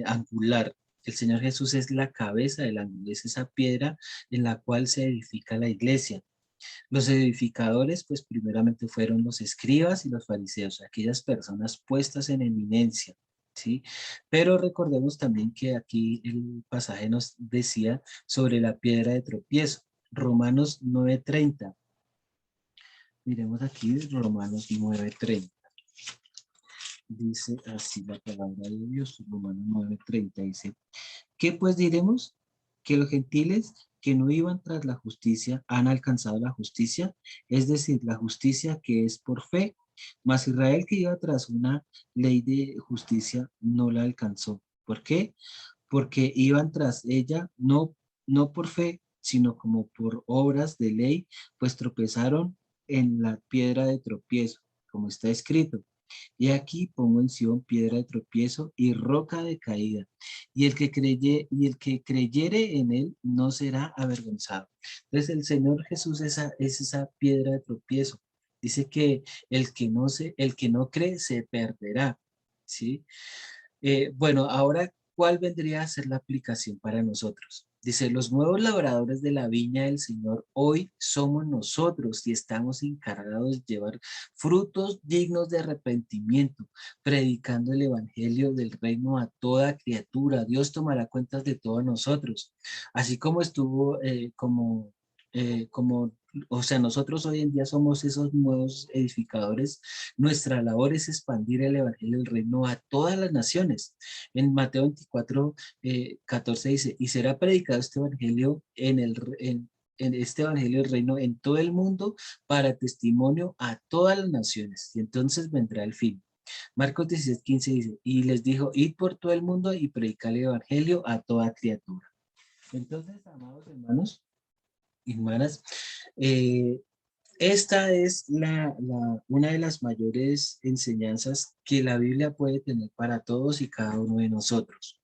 angular. El Señor Jesús es la cabeza del ángulo, es esa piedra en la cual se edifica la iglesia. Los edificadores, pues primeramente fueron los escribas y los fariseos, aquellas personas puestas en eminencia, ¿sí? Pero recordemos también que aquí el pasaje nos decía sobre la piedra de tropiezo, Romanos 9:30. Miremos aquí Romanos 9:30. Dice así la palabra de Dios, Romanos 9:30 dice, ¿qué pues diremos? Que los gentiles que no iban tras la justicia han alcanzado la justicia, es decir, la justicia que es por fe, mas Israel que iba tras una ley de justicia no la alcanzó. ¿Por qué? Porque iban tras ella no por fe, sino como por obras de ley, pues tropezaron en la piedra de tropiezo, como está escrito. Y aquí pongo en Sion piedra de tropiezo y roca de caída. Y el que creyere en él no será avergonzado. Entonces el Señor Jesús es esa piedra de tropiezo. Dice que el que no cree se perderá. ¿Sí? Bueno, ahora, ¿cuál vendría a ser la aplicación para nosotros? Dice, los nuevos labradores de la viña del Señor hoy somos nosotros y estamos encargados de llevar frutos dignos de arrepentimiento, predicando el evangelio del reino a toda criatura. Dios tomará cuentas de todos nosotros, así como estuvo, como, o sea, nosotros hoy en día somos esos nuevos edificadores. Nuestra labor es expandir el evangelio del reino a todas las naciones. En Mateo 24 14 dice, y será predicado este evangelio en este evangelio del reino en todo el mundo para testimonio a todas las naciones, y entonces vendrá el fin. Marcos 16, 15 dice, y les dijo, id por todo el mundo y predicar el evangelio a toda criatura. Entonces, amados hermanos y hermanas, esta es una de las mayores enseñanzas que la Biblia puede tener para todos y cada uno de nosotros.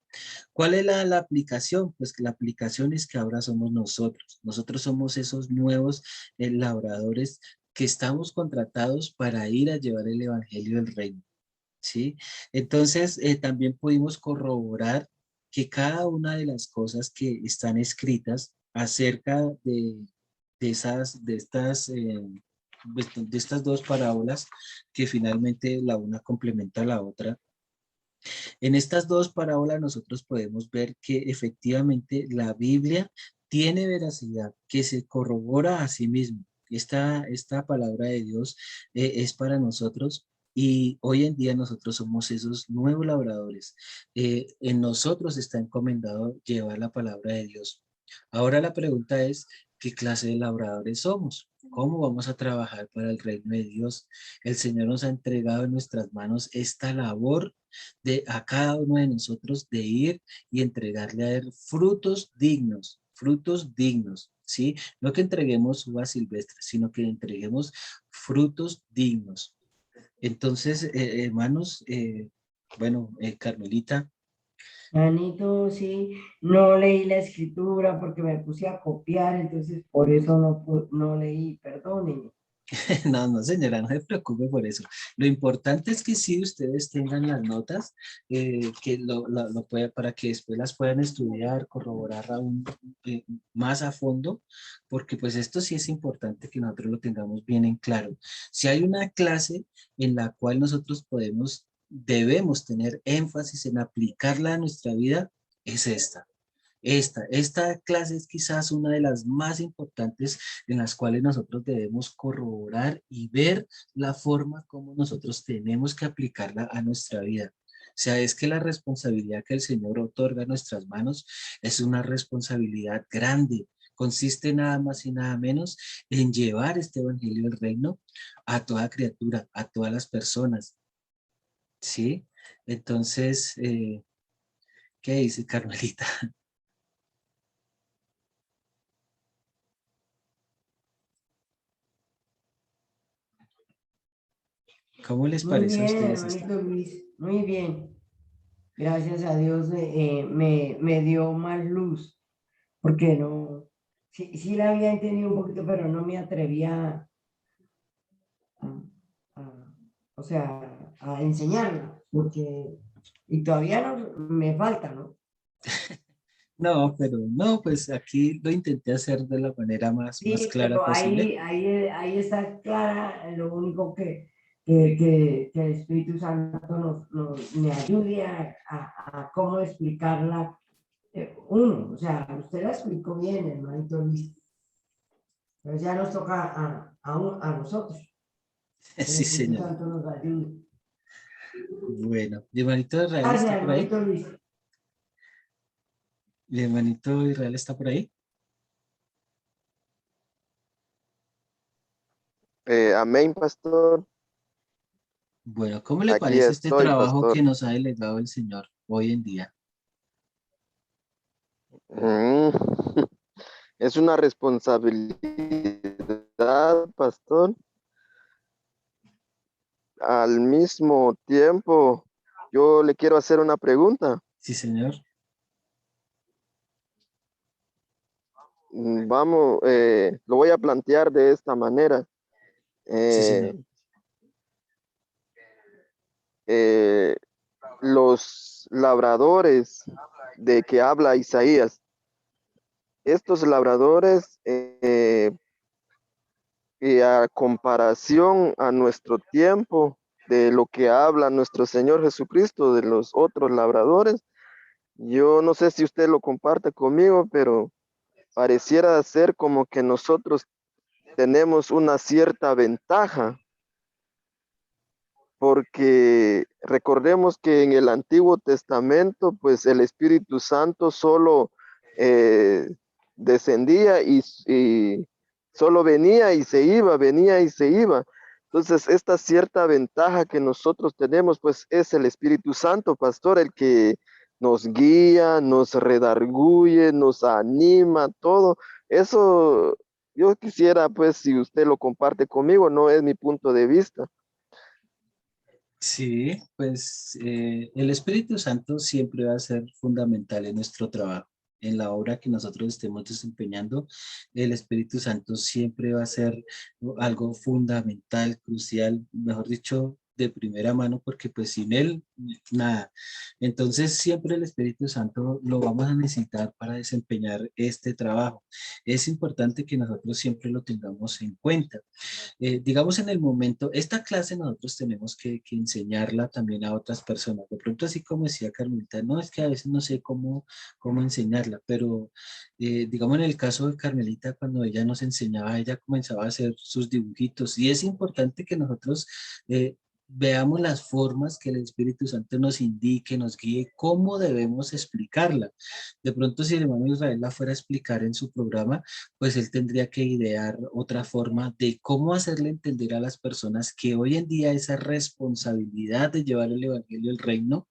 ¿Cuál es la aplicación? Pues que la aplicación es que ahora somos nosotros. Nosotros somos esos nuevos labradores que estamos contratados para ir a llevar el evangelio del reino. ¿Sí? Entonces, también pudimos corroborar que cada una de las cosas que están escritas acerca de estas dos parábolas, que finalmente la una complementa a la otra. En estas dos parábolas nosotros podemos ver que efectivamente la Biblia tiene veracidad, que se corrobora a sí mismo. Esta palabra de Dios es para nosotros y hoy en día nosotros somos esos nuevos labradores. En nosotros está encomendado llevar la palabra de Dios. Ahora la pregunta es, ¿qué clase de labradores somos? ¿Cómo vamos a trabajar para el reino de Dios? El Señor nos ha entregado en nuestras manos esta labor de a cada uno de nosotros de ir y entregarle a él frutos dignos, ¿sí? No que entreguemos uvas silvestres, sino que entreguemos frutos dignos. Entonces, hermanos, Carmelita, Manito, sí, no leí la escritura porque me puse a copiar, entonces por eso no leí, perdónenme. no, no señora, no se preocupe por eso. Lo importante es que sí ustedes tengan las notas, que lo pueda, para que después las puedan estudiar, corroborar aún más a fondo, porque pues esto sí es importante que nosotros lo tengamos bien en claro. Si hay una clase en la cual nosotros debemos tener énfasis en aplicarla a nuestra vida, es esta. Esta clase es quizás una de las más importantes en las cuales nosotros debemos corroborar y ver la forma como nosotros tenemos que aplicarla a nuestra vida. O sea, es que la responsabilidad que el Señor otorga a nuestras manos es una responsabilidad grande. Consiste nada más y nada menos en llevar este evangelio del reino a toda criatura, a todas las personas. ¿Sí? Entonces, ¿qué dice Carmelita? ¿Cómo les Muy parece a bien, ustedes esta? hermanito Luis, muy bien. Gracias a Dios me dio más luz, porque no, sí la había entendido un poquito, pero no me atrevía a- a- o sea, a enseñarla, porque, y todavía no, me falta, ¿no? No, pero no, pues aquí lo intenté hacer de la manera más Sí, clara pero posible. ahí está clara, lo único que el Espíritu Santo me ayude a cómo explicarla uno. O sea, usted la explicó bien, hermanito Luis, pero ya nos toca a nosotros. Que el Sí, Espíritu señor. Santo nos ayude. Bueno, mi hermanito Israel Gracias, está por ahí. hermanito Luis. Mi hermanito Israel está por ahí. Amén, pastor. Bueno, ¿cómo le Aquí parece este estoy, trabajo pastor. que nos ha delegado el Señor hoy en día? Mm, Es una responsabilidad, pastor. Al mismo tiempo, yo le quiero hacer una pregunta. Sí, señor. Vamos, lo voy a plantear de esta manera. Sí, Eh, señor. eh, los labradores de que habla Isaías, estos labradores, y a comparación a nuestro tiempo, de lo que habla nuestro Señor Jesucristo de los otros labradores, yo no sé si usted lo comparte conmigo, pero pareciera ser como que nosotros tenemos una cierta ventaja, porque recordemos que en el Antiguo Testamento, pues el Espíritu Santo solo eh, descendía y solo venía y se iba, venía y se iba. Entonces, esta cierta ventaja que nosotros tenemos, pues es el Espíritu Santo, pastor, el que nos guía, nos redarguye, nos anima, todo. Eso yo quisiera, pues, si usted lo comparte conmigo, no es mi punto de vista. Sí, pues el Espíritu Santo siempre va a ser fundamental en nuestro trabajo. En la obra que nosotros estemos desempeñando, el Espíritu Santo siempre va a ser algo fundamental, crucial, mejor dicho, de primera mano, porque pues sin él, nada. Entonces siempre el Espíritu Santo lo vamos a necesitar para desempeñar este trabajo. Es importante que nosotros siempre lo tengamos en cuenta. Digamos en el momento, esta clase nosotros tenemos que enseñarla también a otras personas. De pronto, así como decía Carmelita, no es que a veces no sé cómo enseñarla, pero digamos en el caso de Carmelita, cuando ella nos enseñaba, ella comenzaba a hacer sus dibujitos y es importante que nosotros veamos las formas que el Espíritu Santo nos indique, nos guíe, cómo debemos explicarla. De pronto, si el hermano Israel la fuera a explicar en su programa, pues él tendría que idear otra forma de cómo hacerle entender a las personas que hoy en día esa responsabilidad de llevar el evangelio al reino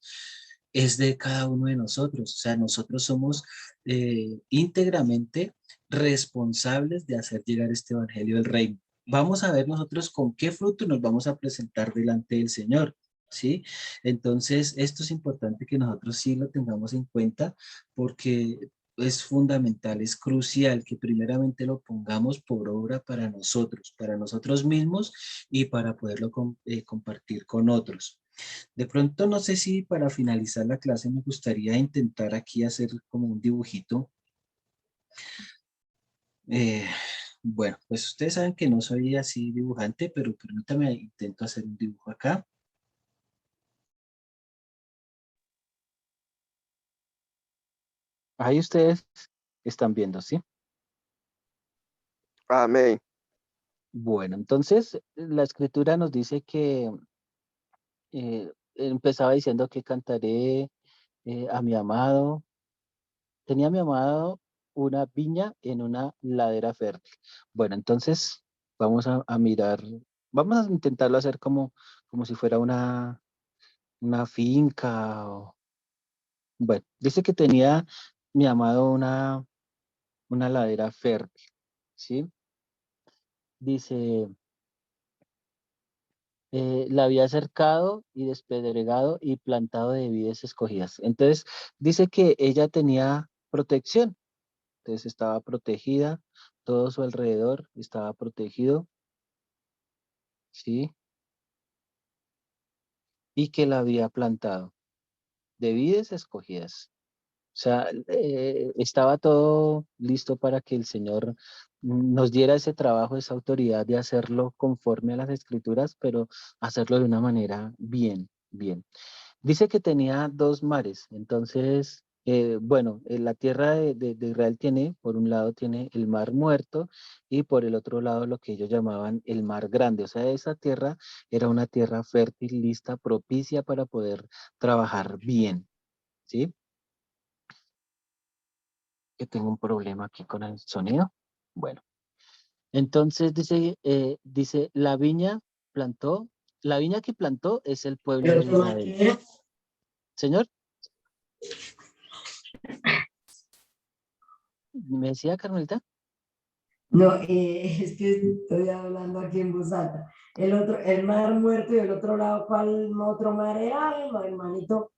es de cada uno de nosotros. O sea, nosotros somos íntegramente responsables de hacer llegar este evangelio al reino. Vamos a ver nosotros con qué fruto nos vamos a presentar delante del Señor. ¿Sí? Entonces, esto es importante que nosotros sí lo tengamos en cuenta porque es fundamental, es crucial que primeramente lo pongamos por obra para nosotros mismos y para poderlo compartir con otros. De pronto, no sé si para finalizar la clase me gustaría intentar aquí hacer como un dibujito. Eh, bueno, pues ustedes saben que no soy así dibujante, pero permítame, intento hacer un dibujo acá. Ahí ustedes están viendo, ¿sí? Amén. Bueno, entonces la escritura nos dice que empezaba diciendo que cantaré a mi amado. Tenía mi amado una viña en una ladera fértil. Bueno, entonces vamos a mirar, vamos a intentarlo hacer como si fuera una finca. Bueno, dice que tenía mi amado una ladera fértil, ¿sí? Dice, la había cercado y despedregado y plantado de vides escogidas. Entonces, dice que ella tenía protección, entonces estaba protegida, todo su alrededor estaba protegido, ¿sí? Y que la había plantado de vides escogidas. O sea, estaba todo listo para que el Señor nos diera ese trabajo, esa autoridad de hacerlo conforme a las escrituras, pero hacerlo de una manera bien, bien. Dice que tenía dos mares, entonces, bueno, la tierra de Israel tiene, por un lado tiene el mar muerto y por el otro lado lo que ellos llamaban el mar grande. O sea, esa tierra era una tierra fértil, lista, propicia para poder trabajar bien, ¿sí? Que tengo un problema aquí con el sonido. Bueno, entonces dice, plantó, la viña que plantó es el pueblo ¿El de otro mar Israel. qué era? Señor, ¿me decía Carmelita? No, es que estoy hablando aquí en voz alta. El otro, el mar muerto y el otro lado, ¿cuál otro mar era, hermanito?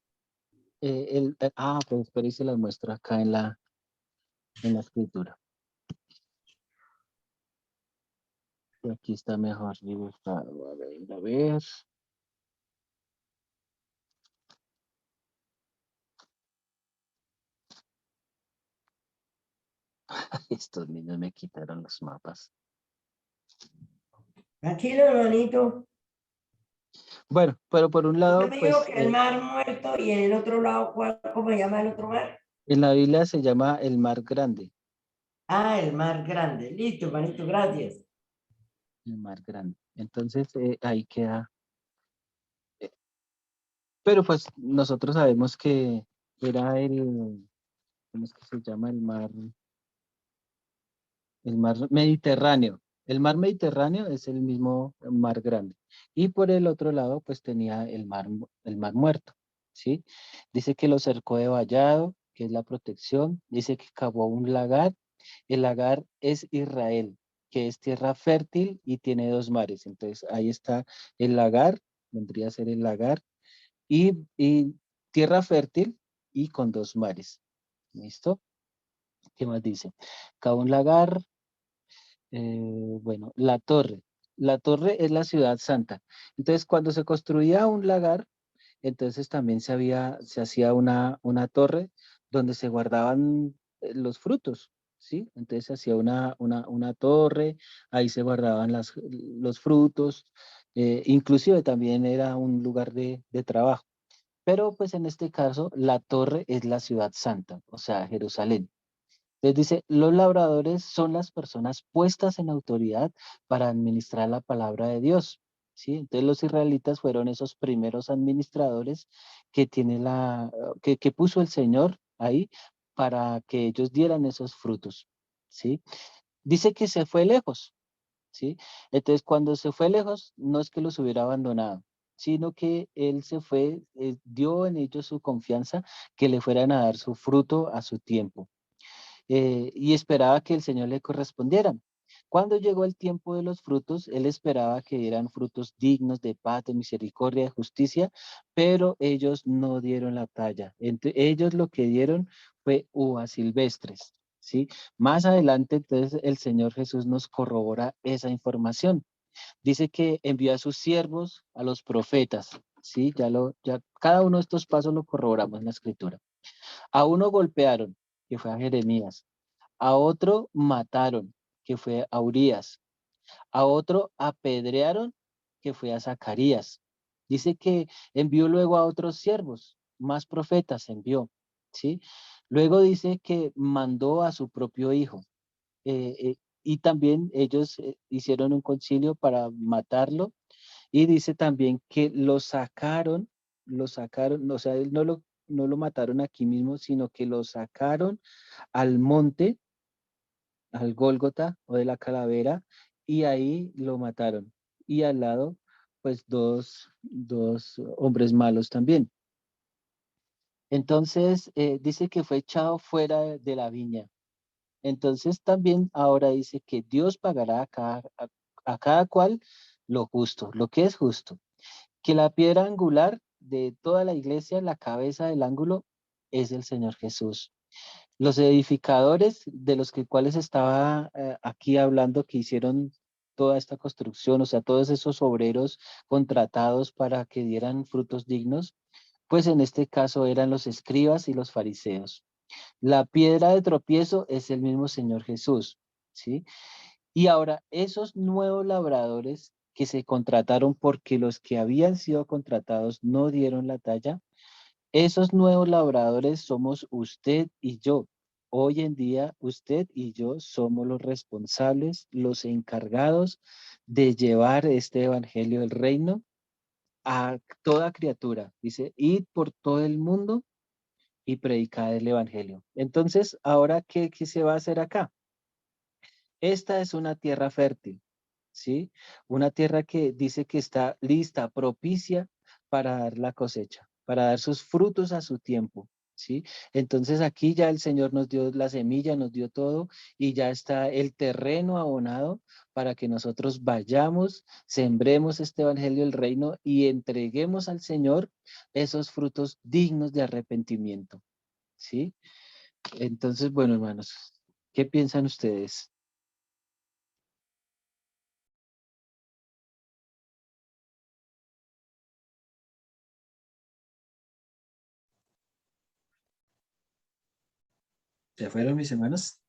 Pues por ahí se las muestro acá en la escritura. Y aquí está mejor dibujado. A ver, a ver. Estos niños me quitaron los mapas. Tranquilo, hermanito. Bueno, pero por un Usted lado, me dijo pues que el mar muerto y en el otro lado, ¿cómo se llama el otro mar? en la Biblia se llama el mar grande, Ah, el mar grande. Listo, hermanito, gracias. el mar grande. Entonces ahí queda. eh, Pero pues nosotros sabemos que era ¿cómo es que se llama? El mar Mediterráneo. El mar Mediterráneo es el mismo mar grande. Y por el otro lado, pues tenía el mar muerto, ¿sí? Dice que lo cercó de vallado, que es la protección. Dice que cavó un lagar. El lagar es Israel, que es tierra fértil y tiene dos mares. Entonces ahí está el lagar, vendría a ser el lagar, y tierra fértil y con dos mares. ¿Listo? ¿Qué más dice? Cavó un lagar, bueno, la torre. La torre es la ciudad santa. Entonces, cuando se construía un lagar, entonces también se hacía una torre donde se guardaban los frutos, ¿sí? Entonces se hacía una torre, ahí se guardaban los frutos, inclusive también era un lugar de trabajo. Pero pues en este caso, la torre es la ciudad santa, o sea, Jerusalén. Les dice, los labradores son las personas puestas en autoridad para administrar la palabra de Dios. ¿Sí? Entonces los israelitas fueron esos primeros administradores que que puso el Señor ahí para que ellos dieran esos frutos. ¿Sí? Dice que se fue lejos. ¿Sí? Entonces cuando se fue lejos, no es que los hubiera abandonado, sino que él se fue, dio en ellos su confianza que le fueran a dar su fruto a su tiempo, y esperaba que el Señor le correspondiera. Cuando llegó el tiempo de los frutos, él esperaba que dieran frutos dignos de paz, de misericordia, de justicia, pero ellos no dieron la talla. Ellos lo que dieron fue uvas silvestres, ¿sí? Más adelante, entonces, el Señor Jesús nos corrobora esa información. Dice que envió a sus siervos, a los profetas, ¿sí? Ya cada uno de estos pasos lo corroboramos en la Escritura. A uno golpearon, que fue a Jeremías. A otro mataron, que fue a Urías. A otro apedrearon, que fue a Zacarías. Dice que envió luego a otros siervos, más profetas envió, ¿sí? Luego dice que mandó a su propio hijo. Y también ellos hicieron un concilio para matarlo. Y dice también que lo sacaron, o sea, él no lo mataron aquí mismo, sino que lo sacaron al monte, al Gólgota o de la calavera, y ahí lo mataron. Y al lado, pues dos hombres malos también. Entonces, dice que fue echado fuera de la viña. Entonces también ahora dice que Dios pagará a cada cual lo justo, lo que es justo. Que la piedra angular de toda la iglesia, la cabeza del ángulo, es el Señor Jesús. Los edificadores de los cuales estaba aquí hablando, que hicieron toda esta construcción, o sea, todos esos obreros contratados para que dieran frutos dignos, pues en este caso eran los escribas y los fariseos. La piedra de tropiezo es el mismo Señor Jesús, ¿sí? Y ahora, esos nuevos labradores que se contrataron porque los que habían sido contratados no dieron la talla, esos nuevos labradores somos usted y yo. Hoy en día, usted y yo somos los responsables, los encargados de llevar este evangelio del reino a toda criatura. Dice, id por todo el mundo y predicad el evangelio. Entonces, ahora, ¿qué se va a hacer acá? Esta es una tierra fértil, ¿sí? Una tierra que dice que está lista, propicia para dar la cosecha, para dar sus frutos a su tiempo, ¿sí? Entonces aquí ya el Señor nos dio la semilla, nos dio todo y ya está el terreno abonado para que nosotros vayamos, sembremos este evangelio del reino y entreguemos al Señor esos frutos dignos de arrepentimiento, ¿sí? Entonces, bueno, hermanos, ¿qué piensan ustedes? ¿Se fueron mis hermanos?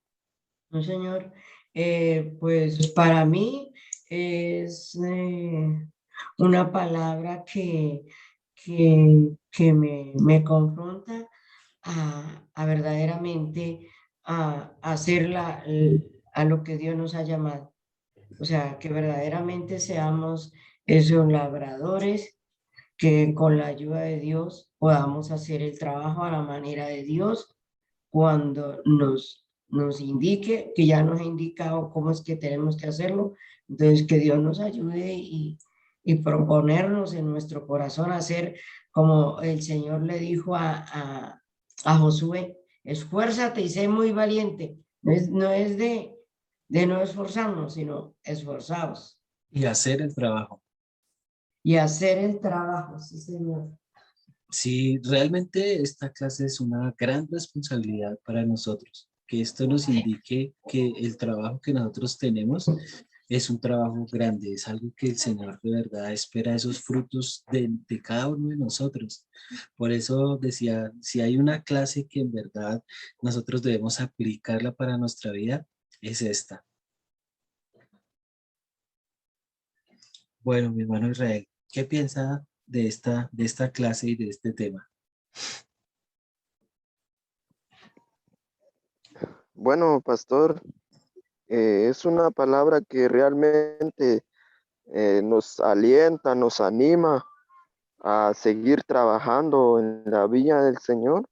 No, señor. Pues para mí es una palabra que me confronta a verdaderamente a hacer a lo que Dios nos ha llamado. O sea, que verdaderamente seamos esos labradores que con la ayuda de Dios podamos hacer el trabajo a la manera de Dios cuando nos indique, que ya nos ha indicado cómo es que tenemos que hacerlo. Entonces, que Dios nos ayude y proponernos en nuestro corazón hacer como el Señor le dijo a Josué, esfuérzate y sé muy valiente. No es de no esforzarnos, sino esforzados Y hacer el trabajo. y hacer el trabajo, sí, Señor. Sí, realmente esta clase es una gran responsabilidad para nosotros, que esto nos indique que el trabajo que nosotros tenemos es un trabajo grande, es algo que el Señor de verdad espera esos frutos de cada uno de nosotros. Por eso decía, si hay una clase que en verdad nosotros debemos aplicarla para nuestra vida, es esta. Bueno, mi hermano Israel, ¿qué piensa de esta clase y de este tema? Bueno, pastor, es una palabra que realmente nos alienta, nos anima a seguir trabajando en la viña del Señor.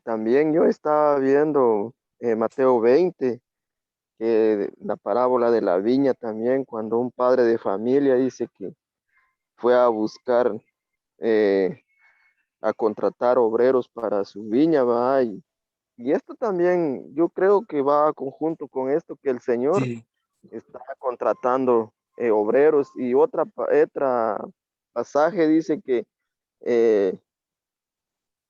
También yo estaba viendo Mateo 20, la parábola de la viña también, cuando un padre de familia dice que fue a buscar, eh, a contratar obreros para su viña, ¿va? Y esto también yo creo que va conjunto con esto, que el Señor Sí, está contratando obreros. Y otra pasaje dice que eh,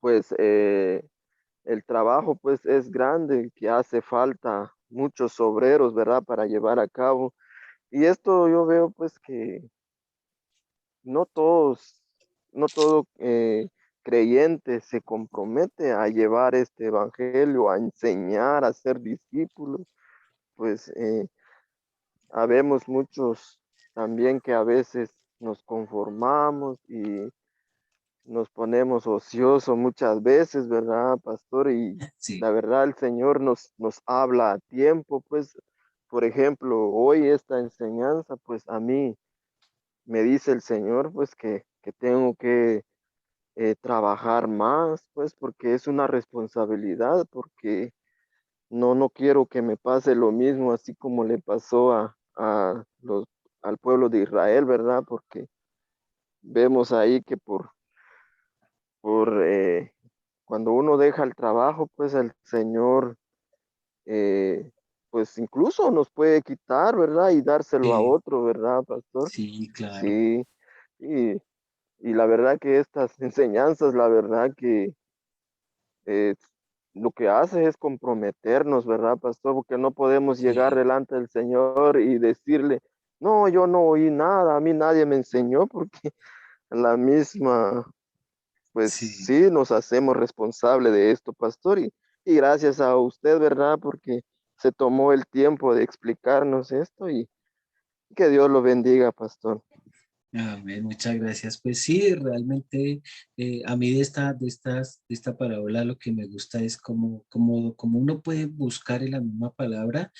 pues el trabajo pues es grande, que hace falta muchos obreros, ¿verdad? Para llevar a cabo. Y esto yo veo pues que no todos, no todo creyente se compromete a llevar este evangelio, a enseñar, a ser discípulos. Pues habemos muchos también que a veces nos conformamos y nos ponemos ociosos muchas veces, ¿verdad, pastor? Y sí, la verdad el Señor nos habla a tiempo, pues, por ejemplo, hoy esta enseñanza, pues a mí me dice el Señor, pues, que tengo que trabajar más, pues, porque es una responsabilidad, porque no quiero que me pase lo mismo, así como le pasó al pueblo de Israel, ¿verdad? Porque vemos ahí que por cuando uno deja el trabajo, pues el Señor, eh, pues incluso nos puede quitar, ¿verdad? Y dárselo a sí, otro, ¿verdad, pastor? sí, claro. Sí, y, y la verdad que estas enseñanzas, la verdad que eh, lo que hace es comprometernos, ¿verdad, pastor? Porque no podemos llegar Sí, delante del Señor y decirle, no, yo no oí nada, a mí nadie me enseñó, porque la misma, pues sí. sí, nos hacemos responsable de esto, pastor, y gracias a usted, ¿verdad? Porque se tomó el tiempo de explicarnos esto y que Dios lo bendiga, pastor. Amén, muchas gracias. Pues sí, realmente a mí de esta parábola lo que me gusta es como uno puede buscar en la misma palabra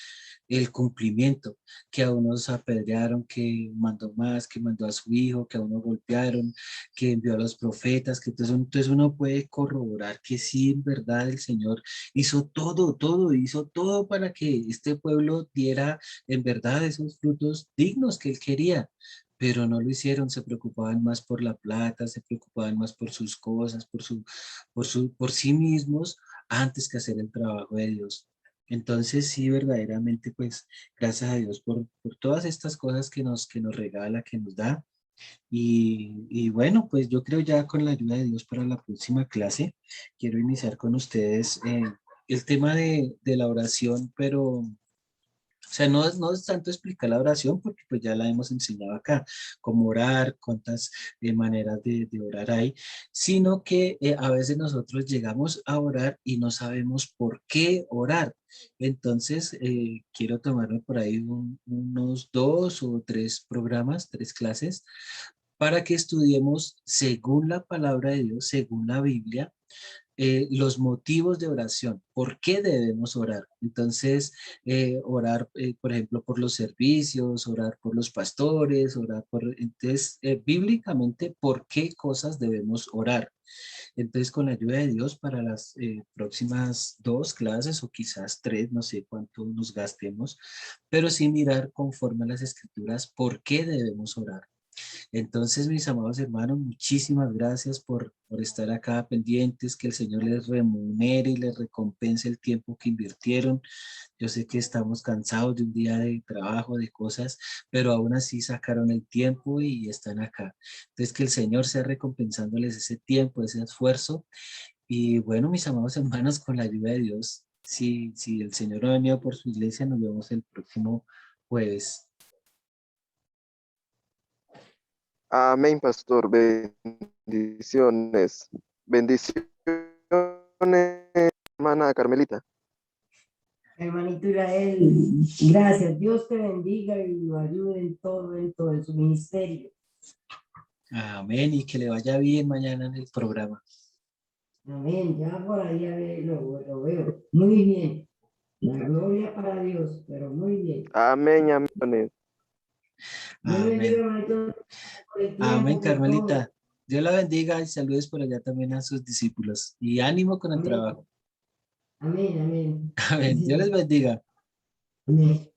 el cumplimiento, que a unos apedrearon, que mandó más, que mandó a su hijo, que a uno golpearon, que envió a los profetas, que entonces uno puede corroborar que sí, en verdad el Señor hizo todo para que este pueblo diera en verdad esos frutos dignos que él quería, pero no lo hicieron, se preocupaban más por la plata, se preocupaban más por sus cosas, por sí mismos, antes que hacer el trabajo de Dios. Entonces, sí, verdaderamente, pues, gracias a Dios por todas estas cosas que nos regala, que nos da. Y bueno, pues yo creo ya con la ayuda de Dios para la próxima clase, quiero iniciar con ustedes el tema de la oración, pero O sea, no es tanto explicar la oración, porque pues ya la hemos enseñado acá, cómo orar, cuántas maneras de orar hay, sino que a veces nosotros llegamos a orar y no sabemos por qué orar. Entonces, quiero tomarme por ahí unos 2 o 3 programas, 3 clases, para que estudiemos según la palabra de Dios, según la Biblia, los motivos de oración, por qué debemos orar. Entonces, orar, por ejemplo, por los servicios, orar por los pastores, orar por, entonces, bíblicamente, ¿por qué cosas debemos orar? Entonces, con la ayuda de Dios, para las próximas 2 clases o quizás 3, no sé cuánto nos gastemos, pero sí mirar conforme a las escrituras, ¿por qué debemos orar? Entonces, mis amados hermanos, muchísimas gracias por estar acá pendientes, que el Señor les remunere y les recompense el tiempo que invirtieron. Yo sé que estamos cansados de un día de trabajo, de cosas, pero aún así sacaron el tiempo y están acá. Entonces, que el Señor sea recompensándoles ese tiempo, ese esfuerzo. Y bueno, mis amados hermanos, con la ayuda de Dios, si el Señor no ha venido por su iglesia, nos vemos el próximo jueves. Amén, pastor. Bendiciones. Bendiciones, hermana Carmelita. Hermanito Israel, gracias. Dios te bendiga y lo ayude en todo en su ministerio. Amén, y que le vaya bien mañana en el programa. Amén. Ya por ahí lo veo. Muy bien. La gloria para Dios, pero muy bien. Amén, amén. Dios le bendiga, Amén. hermanito, por el Amén, tiempo, por todo. Carmelita. Dios la bendiga y saludos por allá también a sus discípulos. Y ánimo con el Amén. trabajo. Amén, amén. Sí, Amén. Dios les señor. bendiga. Amén.